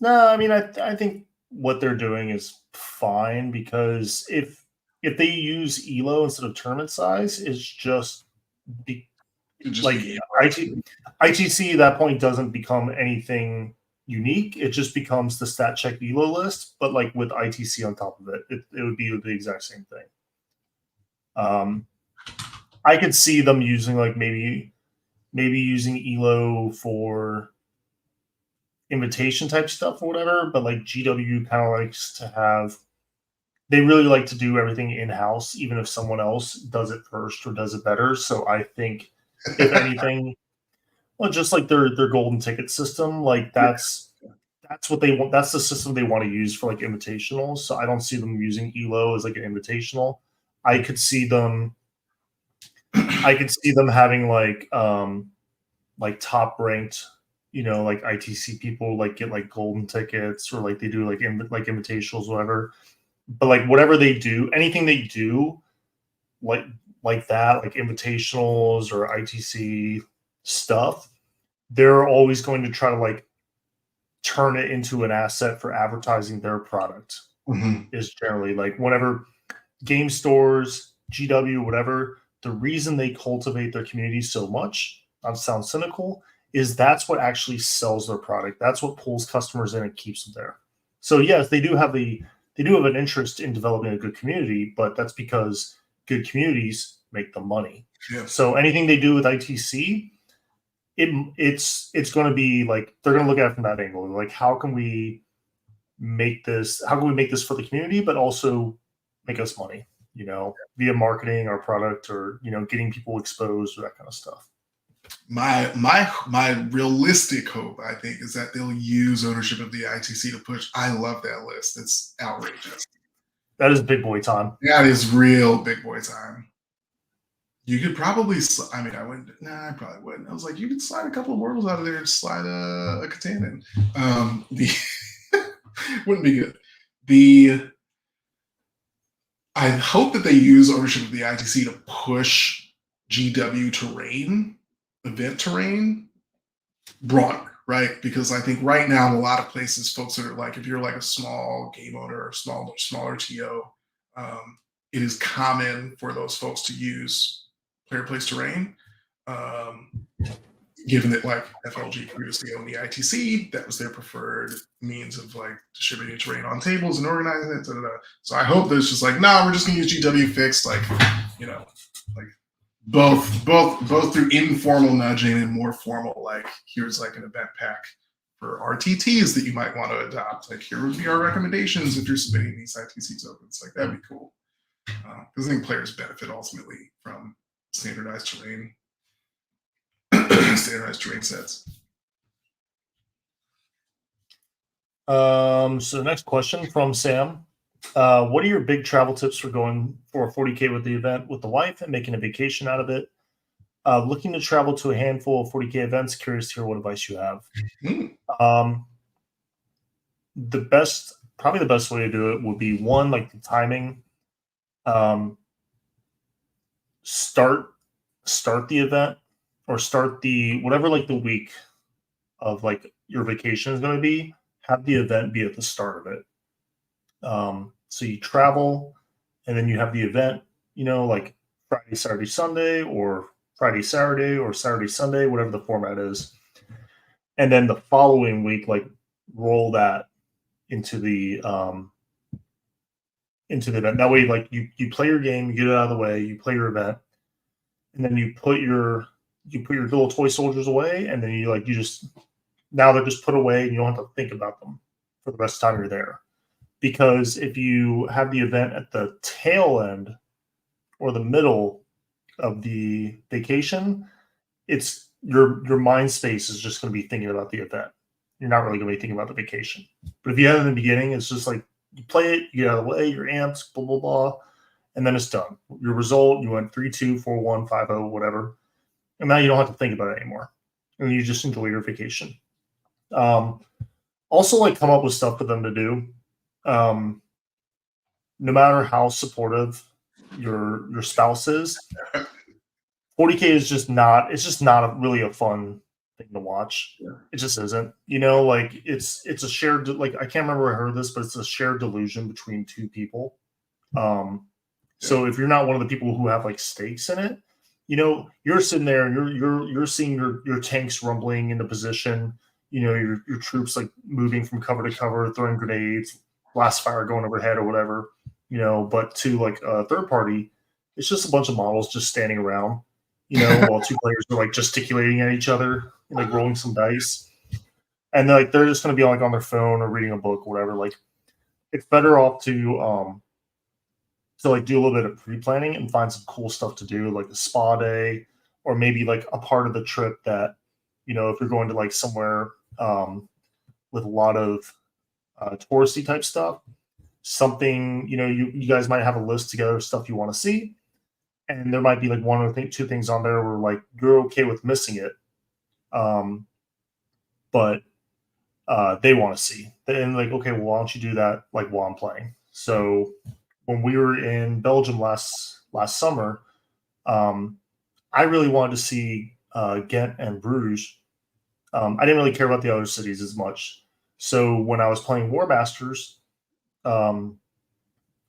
No, I mean, I think what they're doing is fine because if they use elo instead of tournament size, it's just be, It'd just like be ITC at that point doesn't become anything unique. It just becomes the stat check elo list, but like with ITC on top of it, it would be the exact same thing. I could see them using like maybe using elo for invitation type stuff or whatever, but like GW kind of likes to have, they really like to do everything in house, even if someone else does it first or does it better. So I think, if anything, well, just like their golden ticket system, like that's what they want. That's the system they want to use for like invitationals. So I don't see them using elo as like an invitational. I could see them. I could see them having like top ranked, like ITC people like get like golden tickets, or like they do like like invitationals, whatever. But like whatever they do, anything they do, like that, like invitationals or ITC stuff, they're always going to try to like turn it into an asset for advertising their product. Is generally like whenever game stores, GW, whatever, the reason they cultivate their community so much, not to sound cynical, is that's what actually sells their product. That's what pulls customers in and keeps them there. So yes, they do have an interest in developing a good community, but that's because good communities make the money. Yeah. So anything they do with ITC, it's going to be like they're going to look at it from that angle. Like, how can we make this? How can we make this for the community, but also make us money? Via marketing our product, or getting people exposed, or that kind of stuff. My realistic hope, I think, is that they'll use ownership of the ITC to push. I love that list. It's outrageous. That is big boy time. That is real big boy time. You could probably, I mean, I wouldn't, I probably wouldn't. I was like, you could slide a couple of Wordles out of there and slide a Catan in. Wouldn't be good. I hope that they use ownership of the ITC to push GW terrain, event terrain, broader, right? Because I think right now in a lot of places, folks are like, if you're like a small game owner or smaller TO, it is common for those folks to use player place terrain. Given that like FLG previously owned the ITC, that was their preferred means of like distributing terrain on tables and organizing it. So I hope there's just like, no, we're just gonna use GW fixed, like, like both through informal nudging and more formal, like here's like an event pack for RTTs that you might want to adopt. Like, here would be our recommendations if you're submitting these ITC tokens. Like, that'd be cool. Because I think players benefit ultimately from standardized terrain. Standardized terrain sets. So the next question from Sam. What are your big travel tips for going for 40K with the event with the wife and making a vacation out of it? Looking to travel to a handful of 40K events. Curious to hear what advice you have. Probably the best way to do it would be, one, like the timing. Start the event, or start the whatever, like the week of like your vacation is going to be. Have the event be at the start of it. So you travel, and then you have the event, like Friday, Saturday, Sunday, or Friday, Saturday, or Saturday, Sunday, whatever the format is. And then the following week, like roll that into the event. That way, like you play your game, you get it out of the way, you play your event, and then you put your little toy soldiers away, and then now they're just put away, and you don't have to think about them for the rest of the time you're there. Because if you have the event at the tail end or the middle of the vacation, it's your mind space is just going to be thinking about the event. You're not really going to be thinking about the vacation. But if you have it in the beginning, it's just like you play it, you get out of the way, you're amped, blah, blah, blah, and then it's done. Your result, you went 3-2, 4-1, 5-0, whatever. And now you don't have to think about it anymore. And you just enjoy your vacation. Also, like, come up with stuff for them to do. No matter how supportive your spouse is, 40K is just not really a fun thing to watch. Yeah. It just isn't. You know, like it's a shared, like I can't remember where I heard this, but it's a shared delusion between two people. So if you're not one of the people who have like stakes in it, you know, you're sitting there and you're seeing your tanks rumbling into position, you know, your troops like moving from cover to cover, throwing grenades, blast fire going overhead or whatever, you know, but to like a third party, it's just a bunch of models just standing around, you know, while two players are like gesticulating at each other, and, like rolling some dice. And like they're just gonna be like on their phone or reading a book or whatever. Like it's better off to like do a little bit of pre-planning and find some cool stuff to do, like a spa day, or maybe like a part of the trip that, you know, if you're going to like somewhere with a lot of touristy type stuff, something, you know, you guys might have a list together of stuff you want to see, and there might be like one or two things on there where like you're okay with missing it, but they want to see, and like, okay, well, why don't you do that like while I'm playing? So when we were in Belgium last summer, I really wanted to see Ghent and Bruges. I didn't really care about the other cities as much. So when I was playing War Masters,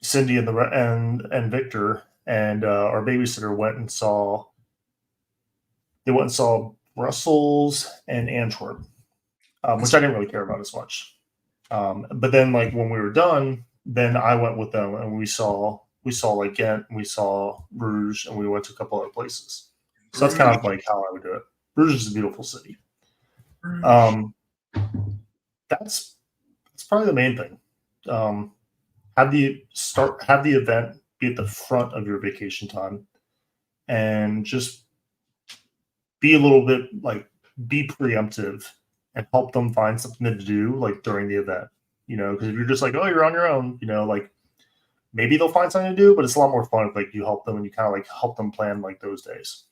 Cindy and Victor and our babysitter went and saw Brussels and Antwerp, which I didn't really care about as much. But then like when we were done, then I went with them and we saw like Ghent, we saw Bruges, and we went to a couple other places. So that's kind of like how I would do it. Bruges is a beautiful city. That's probably the main thing. Have the event be at the front of your vacation time, and just be a little bit like be preemptive and help them find something to do like during the event. You know, because if you're just like, oh, you're on your own, you know, like maybe they'll find something to do, but it's a lot more fun if like you help them and you kind of like help them plan like those days.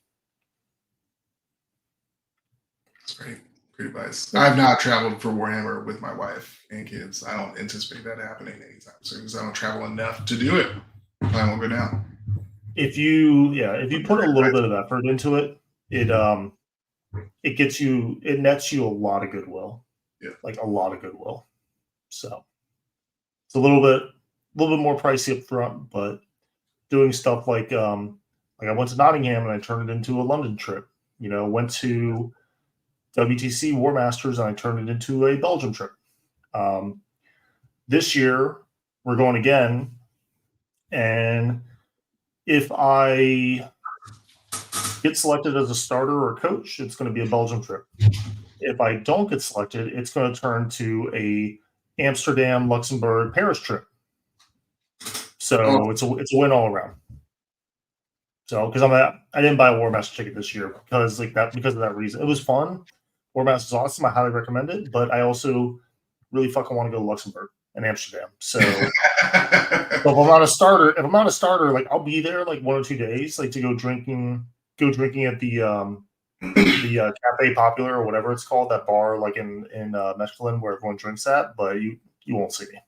That's great. Great advice. I've not traveled for Warhammer with my wife and kids. I don't anticipate that happening anytime soon because I don't travel enough to do it. Plan will go down. If you put a little bit of effort into it, it nets you a lot of goodwill. Yeah. Like a lot of goodwill. So it's a little bit more pricey up front, but doing stuff like I went to Nottingham and I turned it into a London trip. You know, went to WTC War Masters and I turned it into a Belgium trip. This year we're going again, and if I get selected as a starter or coach, it's going to be a Belgium trip. If I don't get selected, it's going to turn to a Amsterdam, Luxembourg, Paris trip. So it's a win all around. So because I didn't buy a War Master ticket this year because of that reason. It was fun. War Master is awesome. I highly recommend it, but I also really fucking want to go to Luxembourg and Amsterdam. So, if I'm not a starter, like I'll be there like 1 or 2 days, like to go drinking at the Cafe Popular or whatever it's called, that bar like in Mechelen where everyone drinks at, but you won't see me.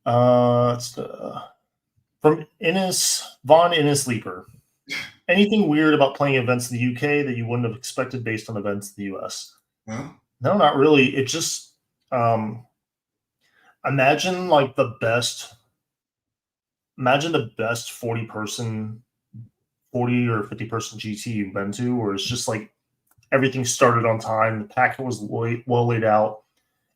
It's from Von Innes Leaper. Anything weird about playing events in the UK that you wouldn't have expected based on events in the US? Well, no, not really. It just imagine the best 40 or 50 person GT you've been to, where it's just like everything started on time, the packet was well laid out.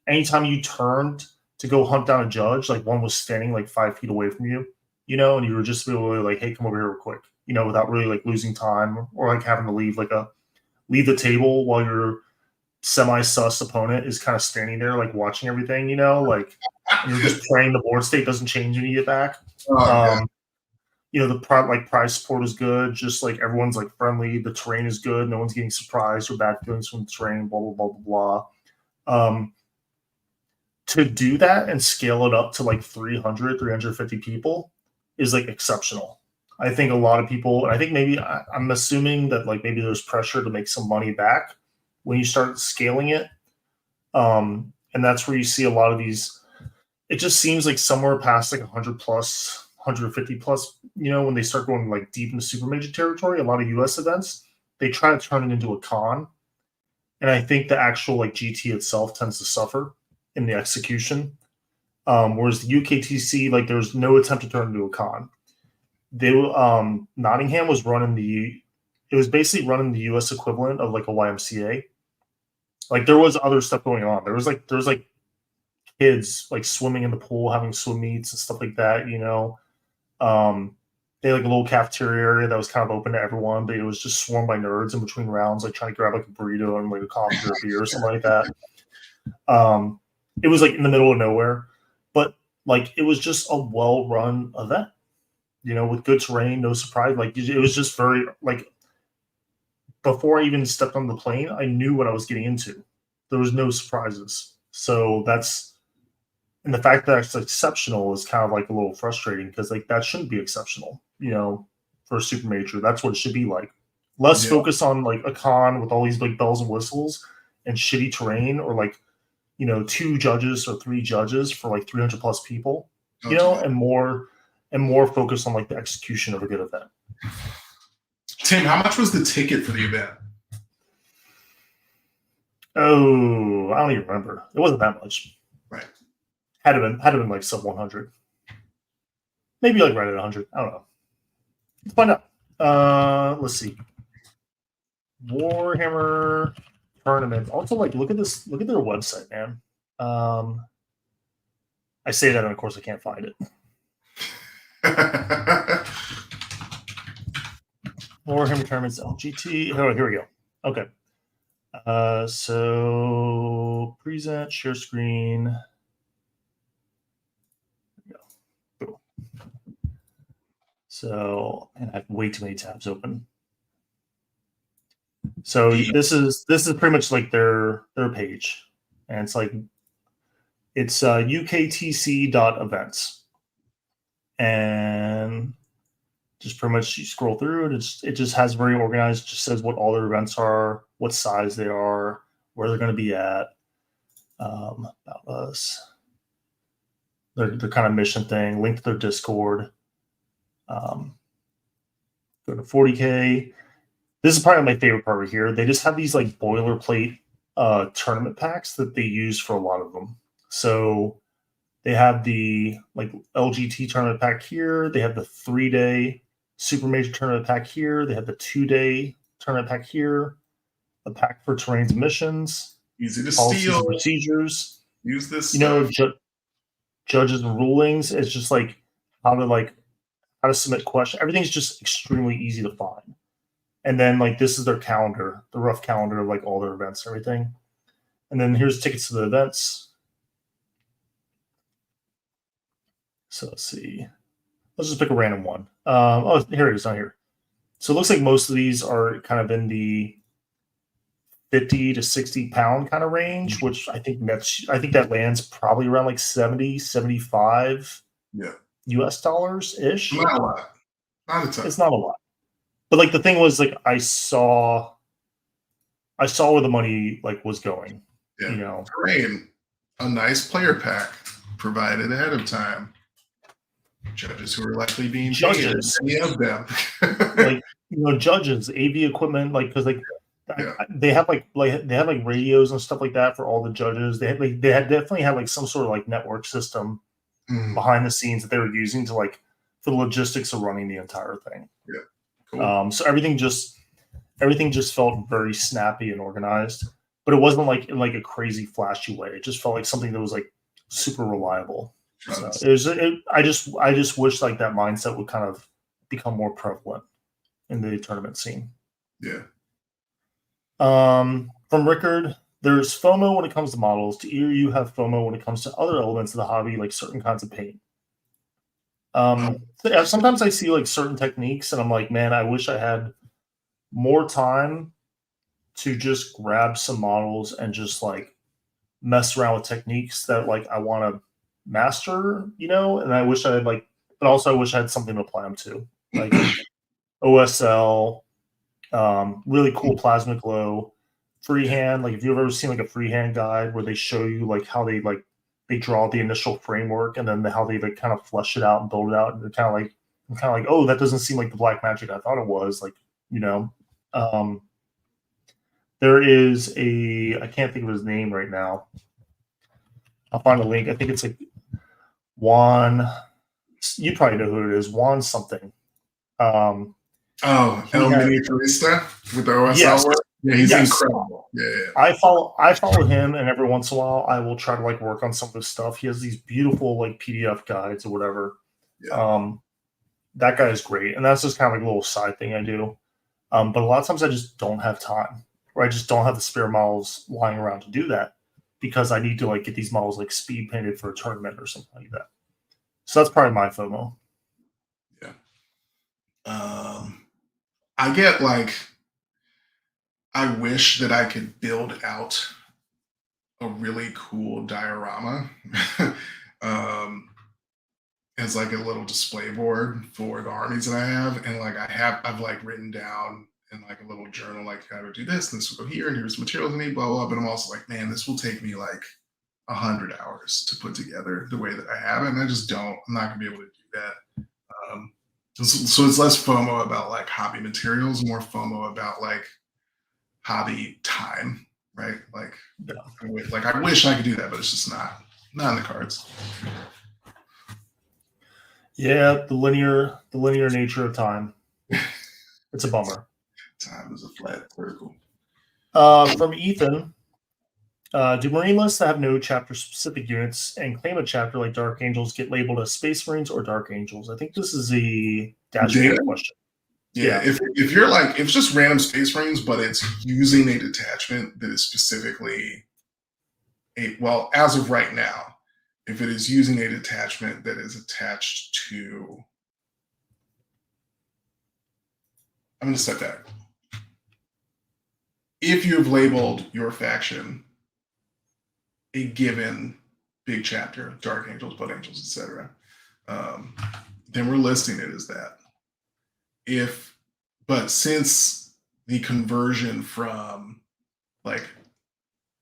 Anytime you turned to go hunt down a judge, like one was standing like 5 feet away from you, you know, and you were just really like, hey, come over here real quick, you know, without really like losing time or like having to leave the table while your semi-sus opponent is kind of standing there like watching everything, you know, like you're just praying the board state doesn't change when you get back. You know, the prize support is good, just like everyone's like friendly, the terrain is good, no one's getting surprised or bad feelings from the terrain, blah blah blah blah blah. To do that and scale it up to like 350 people is like exceptional. I think a lot of people, and I think maybe I'm assuming that like maybe there's pressure to make some money back when you start scaling it. And that's where you see a lot of these, it just seems like somewhere past like 100 plus, 150 plus, you know, when they start going like deep into super major territory, a lot of US events, they try to turn it into a con and I think the actual like GT itself tends to suffer in the execution. Whereas the UKTC, like there's no attempt to turn it into a con. They Nottingham was running it was basically running the US equivalent of like a YMCA. Like there was other stuff going on. There was like kids like swimming in the pool, having swim meets and stuff like that, you know. They had like a little cafeteria area that was kind of open to everyone, but it was just swarmed by nerds in between rounds, like trying to grab like a burrito and like a coffee or a beer or something like that. It was like in the middle of nowhere, but like it was just a well-run event, you know, with good terrain, no surprise. Like it was just very like before I even stepped on the plane, I knew what I was getting into. There was no surprises. So and the fact that it's exceptional is kind of like a little frustrating because like that shouldn't be exceptional, you know, for a super major. That's what it should be like. Less focus on like a con with all these like bells and whistles and shitty terrain, or like, you know, 2 judges or 3 judges for like 300 plus people, you know, and more focus on like the execution of a good event. Tim, how much was the ticket for the event? Oh, I don't even remember. It wasn't that much. Right. Had to been like sub 100. Maybe like right at 100. I don't know. Let's find out. Let's see. Warhammer tournament. Also, like, look at this. Look at their website, man. I say that, and of course, I can't find it. Warhammer tournaments, LGT. Oh, here we go. Okay. So present, share screen. So, and I have way too many tabs open. So this is pretty much like their page, and it's like it's uktc.events, and just pretty much you scroll through and it just has very organized. Just says what all their events are, what size they are, where they're going to be at, about us, their kind of mission thing, link to their Discord. Go to 40K. This is probably my favorite part right here. They just have these like boilerplate tournament packs that they use for a lot of them. So they have the like LGT tournament pack here. They have the 3-day super major tournament pack here. They have the 2-day tournament pack here. A pack for terrains and missions. Easy to policies steal. And procedures. Use this. You know, judges and rulings. It's just like how to submit questions. Everything's just extremely easy to find. And then like this is their calendar, the rough calendar of like all their events and everything. And then here's tickets to the events. So let's see. Let's just pick a random one. Oh, here it is on here. So it looks like most of these are kind of in the 50 to 60 pound kind of range, which I think that lands probably around like 70, 75 US dollars ish. Not a lot. Not a ton. It's not a lot. But like the thing was like I saw where the money like was going. Yeah. You know, terrain, a nice player pack provided ahead of time. Judges who are likely being judges, many of them, like you know, judges, AV equipment, like because like they have like radios and stuff like that for all the judges. They definitely had like some sort of like network system behind the scenes that they were using to like for the logistics of running the entire thing. Yeah. Cool. So everything just felt very snappy and organized, but it wasn't like in like a crazy flashy way. It just felt like something that was like super reliable. So I just wish like that mindset would kind of become more prevalent in the tournament scene. Yeah. From Rickard, there's FOMO when it comes to models. Do either you have FOMO when it comes to other elements of the hobby, like certain kinds of paint? Sometimes I see like certain techniques and I'm like, man, I wish I had more time to just grab some models and just like mess around with techniques that like I want to master, you know, and I wish I had but also I wish I had something to apply them to, like OSL, really cool plasma glow, freehand. Like if you've ever seen like a freehand guide where they show you like how they draw the initial framework and then how they like kind of flesh it out and build it out, and they're kind of like, oh, that doesn't seem like the black magic I thought it was, like, you know. There is I can't think of his name right now. I'll find a link. I think it's like Juan. You probably know who it is. Juan something. El Miniaturista with the OSL work. Yeah, he's incredible. Yeah. I follow him, and every once in a while, I will try to like work on some of his stuff. He has these beautiful like PDF guides or whatever. Yeah. That guy is great, and that's just kind of like a little side thing I do. But a lot of times I just don't have time, or I just don't have the spare models lying around to do that because I need to like get these models like speed painted for a tournament or something like that. So that's probably my FOMO. Yeah. I get like, I wish that I could build out a really cool diorama as like a little display board for the armies that I have. And like I've like written down in like a little journal, like I would do this, and this will go here, and here's the materials I need, blah, blah, blah. But I'm also like, man, this will take me like 100 hours to put together the way that I have it. And I just don't, I'm not gonna be able to do that. So it's less FOMO about like hobby materials, more FOMO about like hobby time, right? Like, I wish I could do that, but it's just not in the cards. Yeah, the linear nature of time. It's a bummer. Time is a flat circle. From Ethan, do Marine lists that have no chapter-specific units and claim a chapter like Dark Angels get labeled as Space Marines or Dark Angels? I think this is a dashboard question. Yeah, if you're like, if it's just random Space Marines, but it's using a detachment that is specifically well, as of right now, if it is using a detachment that is attached to, I'm going to step back. If you have labeled your faction a given big chapter, Dark Angels, Blood Angels, etc., then we're listing it as that. But since the conversion from like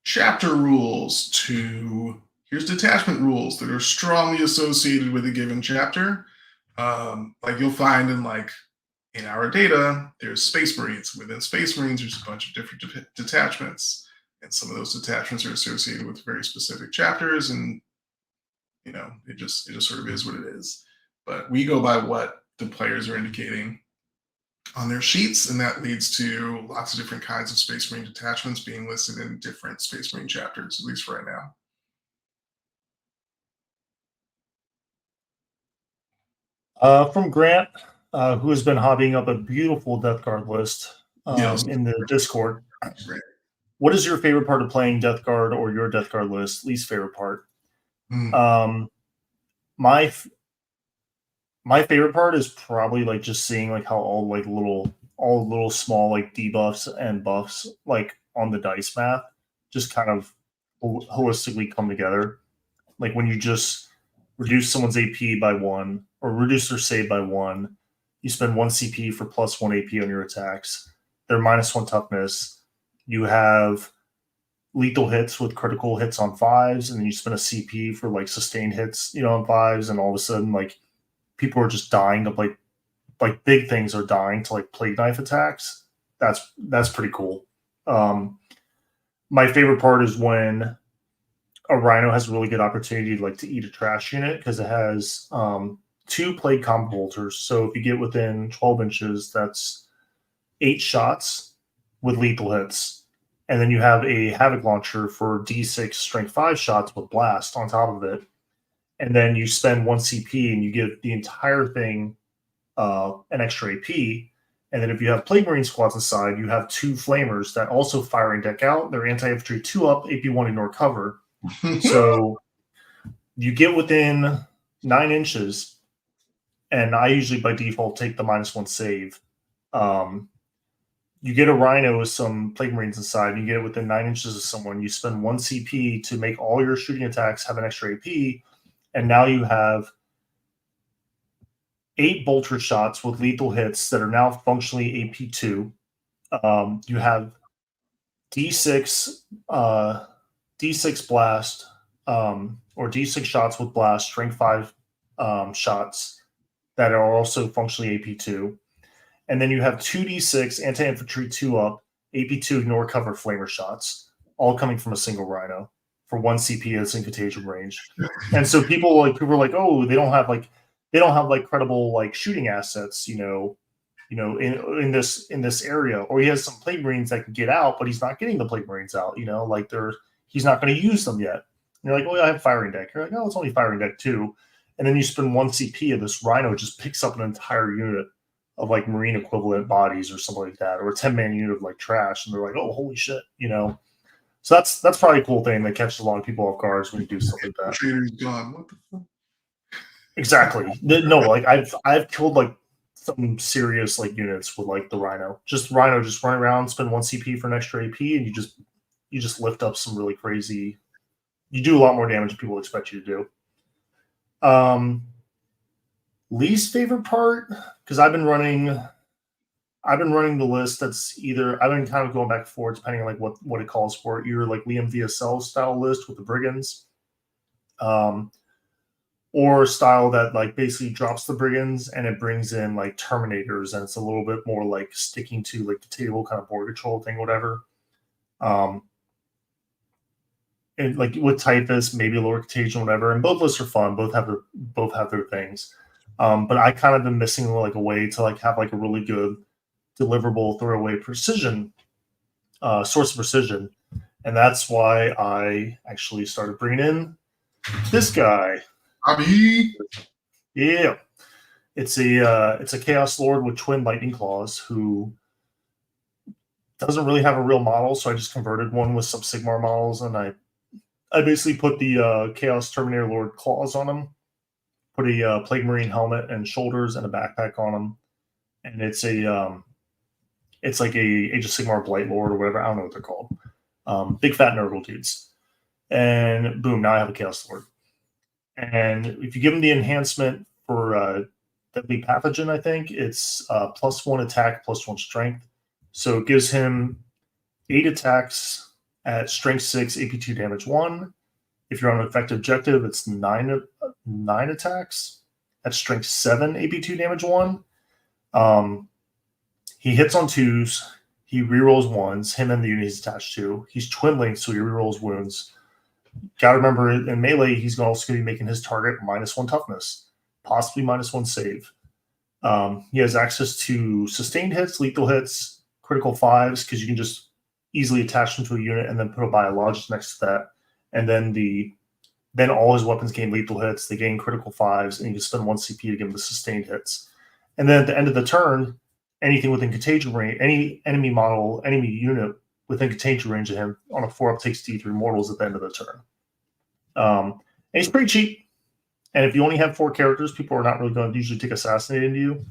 chapter rules to here's detachment rules that are strongly associated with a given chapter, like you'll find in our data, there's Space Marines. Within Space Marines, there's a bunch of different detachments, and some of those detachments are associated with very specific chapters, and it just sort of is what it is. But we go by what the players are indicating on their sheets, and that leads to lots of different kinds of Space Marine detachments being listed in different Space Marine chapters, at least for right now. From Grant, who has been hobbying up a beautiful Death Guard list in the Discord. Great. What is your favorite part of playing Death Guard, or your Death Guard list? Least favorite part? My favorite part is probably like just seeing like how all little small like debuffs and buffs like on the dice map just kind of holistically come together. Like when you just reduce someone's AP by 1 or reduce their save by 1, you spend 1 CP for +1 AP on your attacks. They're -1 toughness. You have lethal hits with critical hits on 5s, and then you spend a CP for like sustained hits, on 5s, and all of a sudden like people are just dying to like big things are dying to like plague knife attacks. That's pretty cool. My favorite part is when a Rhino has a really good opportunity to eat a trash unit because it has 2 plague combo bolters. So if you get within 12 inches, that's 8 shots with lethal hits. And then you have a Havoc launcher for D6 strength 5 shots with blast on top of it. And then you spend 1 CP and you give the entire thing an extra AP. And then if you have Plague Marine squads inside, you have 2 Flamers that also fire and deck out. They're anti-infantry 2 up, AP 1 ignore cover. So you get within 9 inches, and I usually by default take the -1 save. You get a Rhino with some Plague Marines inside, and you get it within 9 inches of someone. You spend 1 CP to make all your shooting attacks have an extra AP. And now you have 8 bolter shots with lethal hits that are now functionally AP2. You have D6 blast or D6 shots with blast, strength 5 shots that are also functionally AP2. And then you have 2 D6 anti-infantry 2 up, AP2 ignore cover flamer shots, all coming from a single Rhino for 1 CP that's in contagion range. And so people are like, oh, they don't have like credible like shooting assets, in this area, or he has some Plague Marines that can get out, but he's not getting the Plague Marines out, like he's not going to use them yet. And you're like, well, I have firing deck. You're like, oh, it's only firing deck 2. And then you spend 1 CP and this Rhino just picks up an entire unit of like Marine equivalent bodies or something like that, or a 10-man unit of like trash, and they're like, oh, holy shit, So that's probably a cool thing that catches a lot of people off guard when you do stuff like that. Trader's gone. What the fuck? Exactly. No, like I've killed like some serious like units with like the Rhino. Just run around, spend 1 CP for an extra AP, and you just lift up some really crazy. You do a lot more damage than people expect you to do. Least favorite part, because I've been running the list that's either I've been kind of going back and forth depending on like what it calls for, either like Liam VSL style list with the Brigands, or style that like basically drops the Brigands and it brings in like Terminators, and it's a little bit more like sticking to like the table kind of board control thing, whatever. And like with Typhus, maybe lower contagion, whatever. And both lists are fun. Both have their things. But I kind of been missing like a way to like have like a really good deliverable throwaway precision source of precision, and that's why I actually started bringing in this guy. Yeah, it's a Chaos Lord with twin lightning claws who doesn't really have a real model, so I just converted one with some Sigmar models, and I basically put the Chaos Terminator Lord claws on him, put a Plague Marine helmet and shoulders and a backpack on him, and it's like a Age of Sigmar Blight Lord or whatever. I don't know what they're called. Big fat Nurgle dudes. And boom, now I have a Chaos Lord. And if you give him the enhancement for Deadly Pathogen, I think it's +1 attack, +1 strength. So it gives him 8 attacks at strength 6, AP2 damage 1. If you're on an effective objective, it's 9 attacks at strength 7, AP2 damage 1. He hits on 2s. He rerolls 1s. Him and the unit he's attached to. He's twin linked, so he rerolls wounds. Gotta remember, in melee, he's also going to be making his target -1 toughness, possibly -1 save. He has access to sustained hits, lethal hits, critical 5s, because you can just easily attach them to a unit and then put a biologist next to that. And then all his weapons gain lethal hits. They gain critical 5s, and you can spend 1 CP to give him the sustained hits. And then at the end of the turn, anything within contagion range, any enemy unit within contagion range of him on a 4-up takes D3 mortals at the end of the turn. And he's pretty cheap. And if you only have 4 characters, people are not really going to usually take Assassinate into you.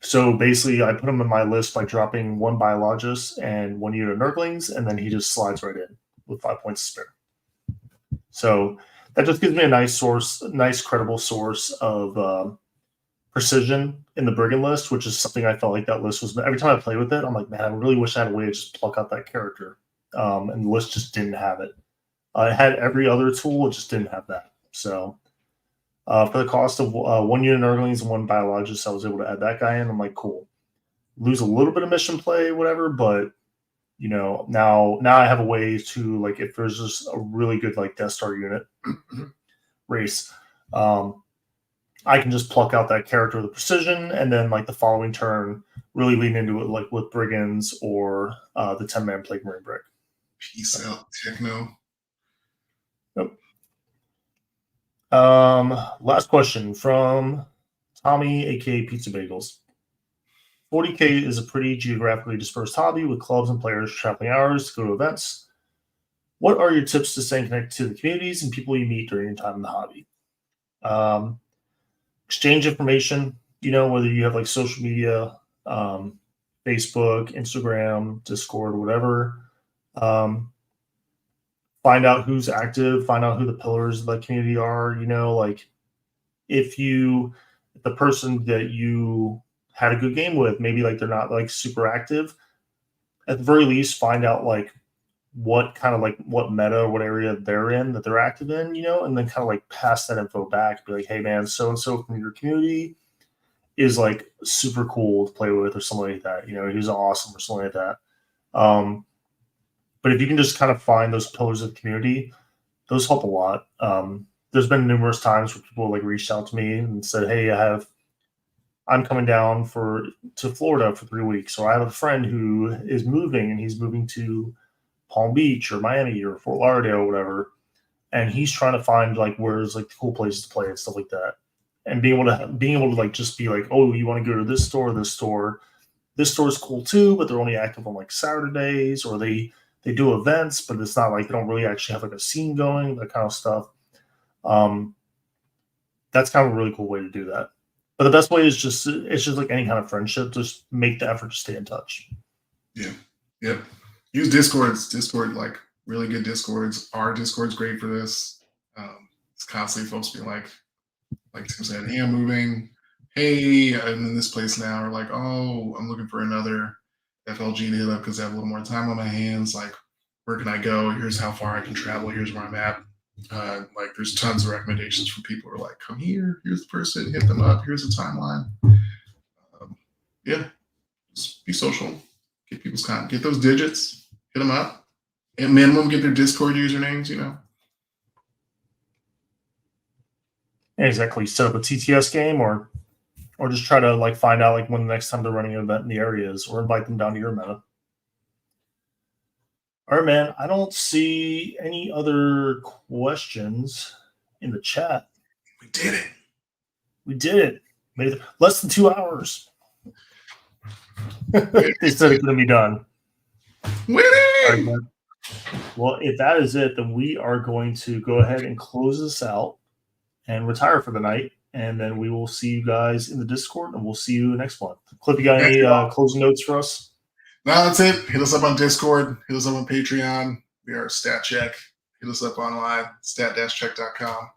So basically, I put him in my list by dropping 1 Biologist and 1 unit of Nurglings, and then he just slides right in with 5 points to spare. So that just gives me a nice credible source of precision in the Brigand list, which is something I felt like that list was. Every time I play with it, I'm like, man, I really wish I had a way to just pluck out that character. And the list just didn't have it. It had every other tool, it just didn't have that. So for the cost of 1 unit Nurglings and 1 Biologist, I was able to add that guy in. I'm like, cool. Lose a little bit of mission play, whatever, but now I have a way to, like, if there's just a really good like Death Star unit race, I can just pluck out that character with precision, and then like the following turn really lean into it, like with Brigands or the 10-man Plague Marine Brick. Peace out, Techno. Yep. Last question from Tommy, aka Pizza Bagels. 40K is a pretty geographically dispersed hobby with clubs and players traveling hours to go to events. What are your tips to staying connected to the communities and people you meet during your time in the hobby? Exchange information, whether you have like social media, Facebook, Instagram, Discord, whatever. Find out who's active, find out who the pillars of the community are. Like if the person that you had a good game with, maybe like they're not like super active, at the very least find out like what kind of like what meta or what area they're in that they're active in, and then kind of like pass that info back, be like, hey man, so and so from your community is like super cool to play with or something like that. He's awesome or something like that. But if you can just kind of find those pillars of the community, those help a lot. There's been numerous times where people like reached out to me and said, "Hey, I'm coming down to Florida for 3 weeks, or I have a friend who is moving and he's moving to Palm Beach or Miami or Fort Lauderdale or whatever, and he's trying to find like where's like the cool places to play and stuff like that." And being able to like just be like, "Oh, you want to go to this store, this store. This store is cool too, but they're only active on like Saturdays, or they do events, but it's not like they don't really actually have like a scene going, that kind of stuff." That's kind of a really cool way to do that. But the best way is just like any kind of friendship. Just make the effort to stay in touch. Yeah. Yep. Use Discords. Discord, like really good Discords. Our Discord's great for this. It's constantly folks being like Tim said, "Hey, I'm moving. Hey, I'm in this place now." Or like, "Oh, I'm looking for another FLG to hit up because I have a little more time on my hands. Like, where can I go? Here's how far I can travel. Here's where I'm at." Like, there's tons of recommendations from people who are like, "Come here. Here's the person. Hit them up. Here's the timeline." Yeah, just be social. Get people's contact. Get those digits. Hit them up. At minimum, get their Discord usernames. Exactly. Set up a TTS game, or just try to like find out like when the next time they're running an event in the area is, or invite them down to your meta. All right, man. I don't see any other questions in the chat. We did it. We did it. Made it less than 2 hours. They said it's going to be done. Winning! Right, well, if that is it, then we are going to go ahead and close this out and retire for the night. And then we will see you guys in the Discord, and we'll see you next month. Cliff, you got any closing notes for us? No, that's it. Hit us up on Discord. Hit us up on Patreon. We are Stat Check. Hit us up online, stat-check.com.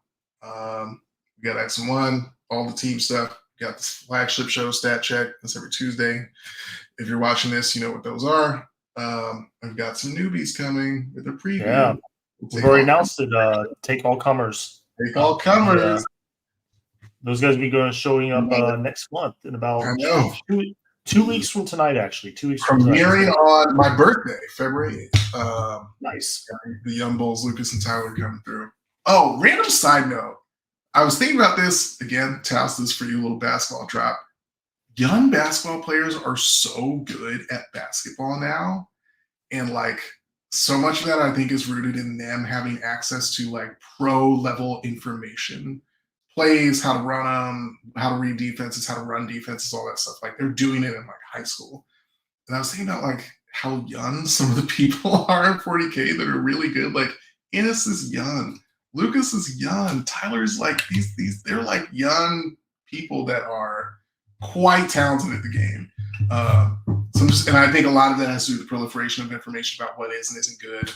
We got X1, all the team stuff. We got this flagship show, Stat Check. That's every Tuesday. If you're watching this, you know what those are. I've got some newbies coming with a preview. Yeah, we've already announced it. Take all comers. Take all comers. Yeah. Those guys will be showing up next month in about 2 weeks from tonight, actually. 2 weeks from tonight. Premiering on my birthday, February 8th. Nice. The Young Bulls, Lucas and Tyler coming through. Oh, random side note. I was thinking about this again. Task this for you, little basketball drop. Young basketball players are so good at basketball now. And like so much of that I think is rooted in them having access to like pro level information. Plays, how to run them, how to read defenses, how to run defenses, all that stuff. Like they're doing it in like high school. And I was thinking about like how young some of the people are in 40K that are really good. Like Ennis is young, Lucas is young, Tyler's like these they're like young people that are quite talented at the game. And I think a lot of that has to do with the proliferation of information about what is and isn't good.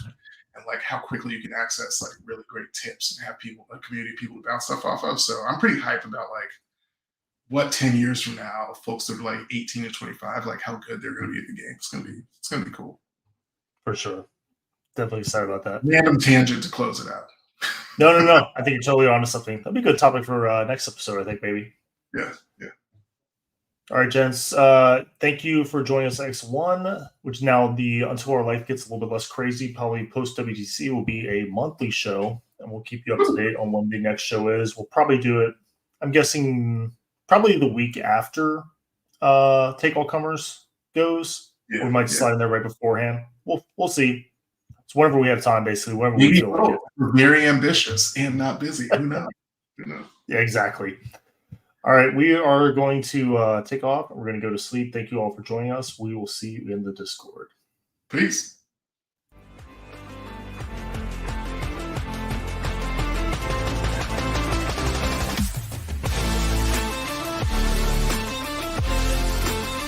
And like how quickly you can access like really great tips and have people, a community of people to bounce stuff off of. So I'm pretty hyped about like what 10 years from now, folks that are like 18 to 25, like how good they're going to be at the game. It's going to be cool. For sure. Definitely excited about that. Random tangent to close it out. No. I think you're totally onto something. That'd be a good topic for next episode, I think, maybe. Yeah. All right, gents. Thank you for joining us X1, which now until our life gets a little bit less crazy, probably post WTC will be a monthly show, and we'll keep you up to date on when the next show is. We'll probably do it, I'm guessing, probably the week after Take All Comers goes. Yeah, we might slide in there right beforehand. We'll see. It's whenever we have time, basically. Whenever we feel like it. We're very ambitious and not busy. Who knows? Yeah, exactly. All right, we are going to take off. We're going to go to sleep. Thank you all for joining us. We will see you in the Discord. Peace.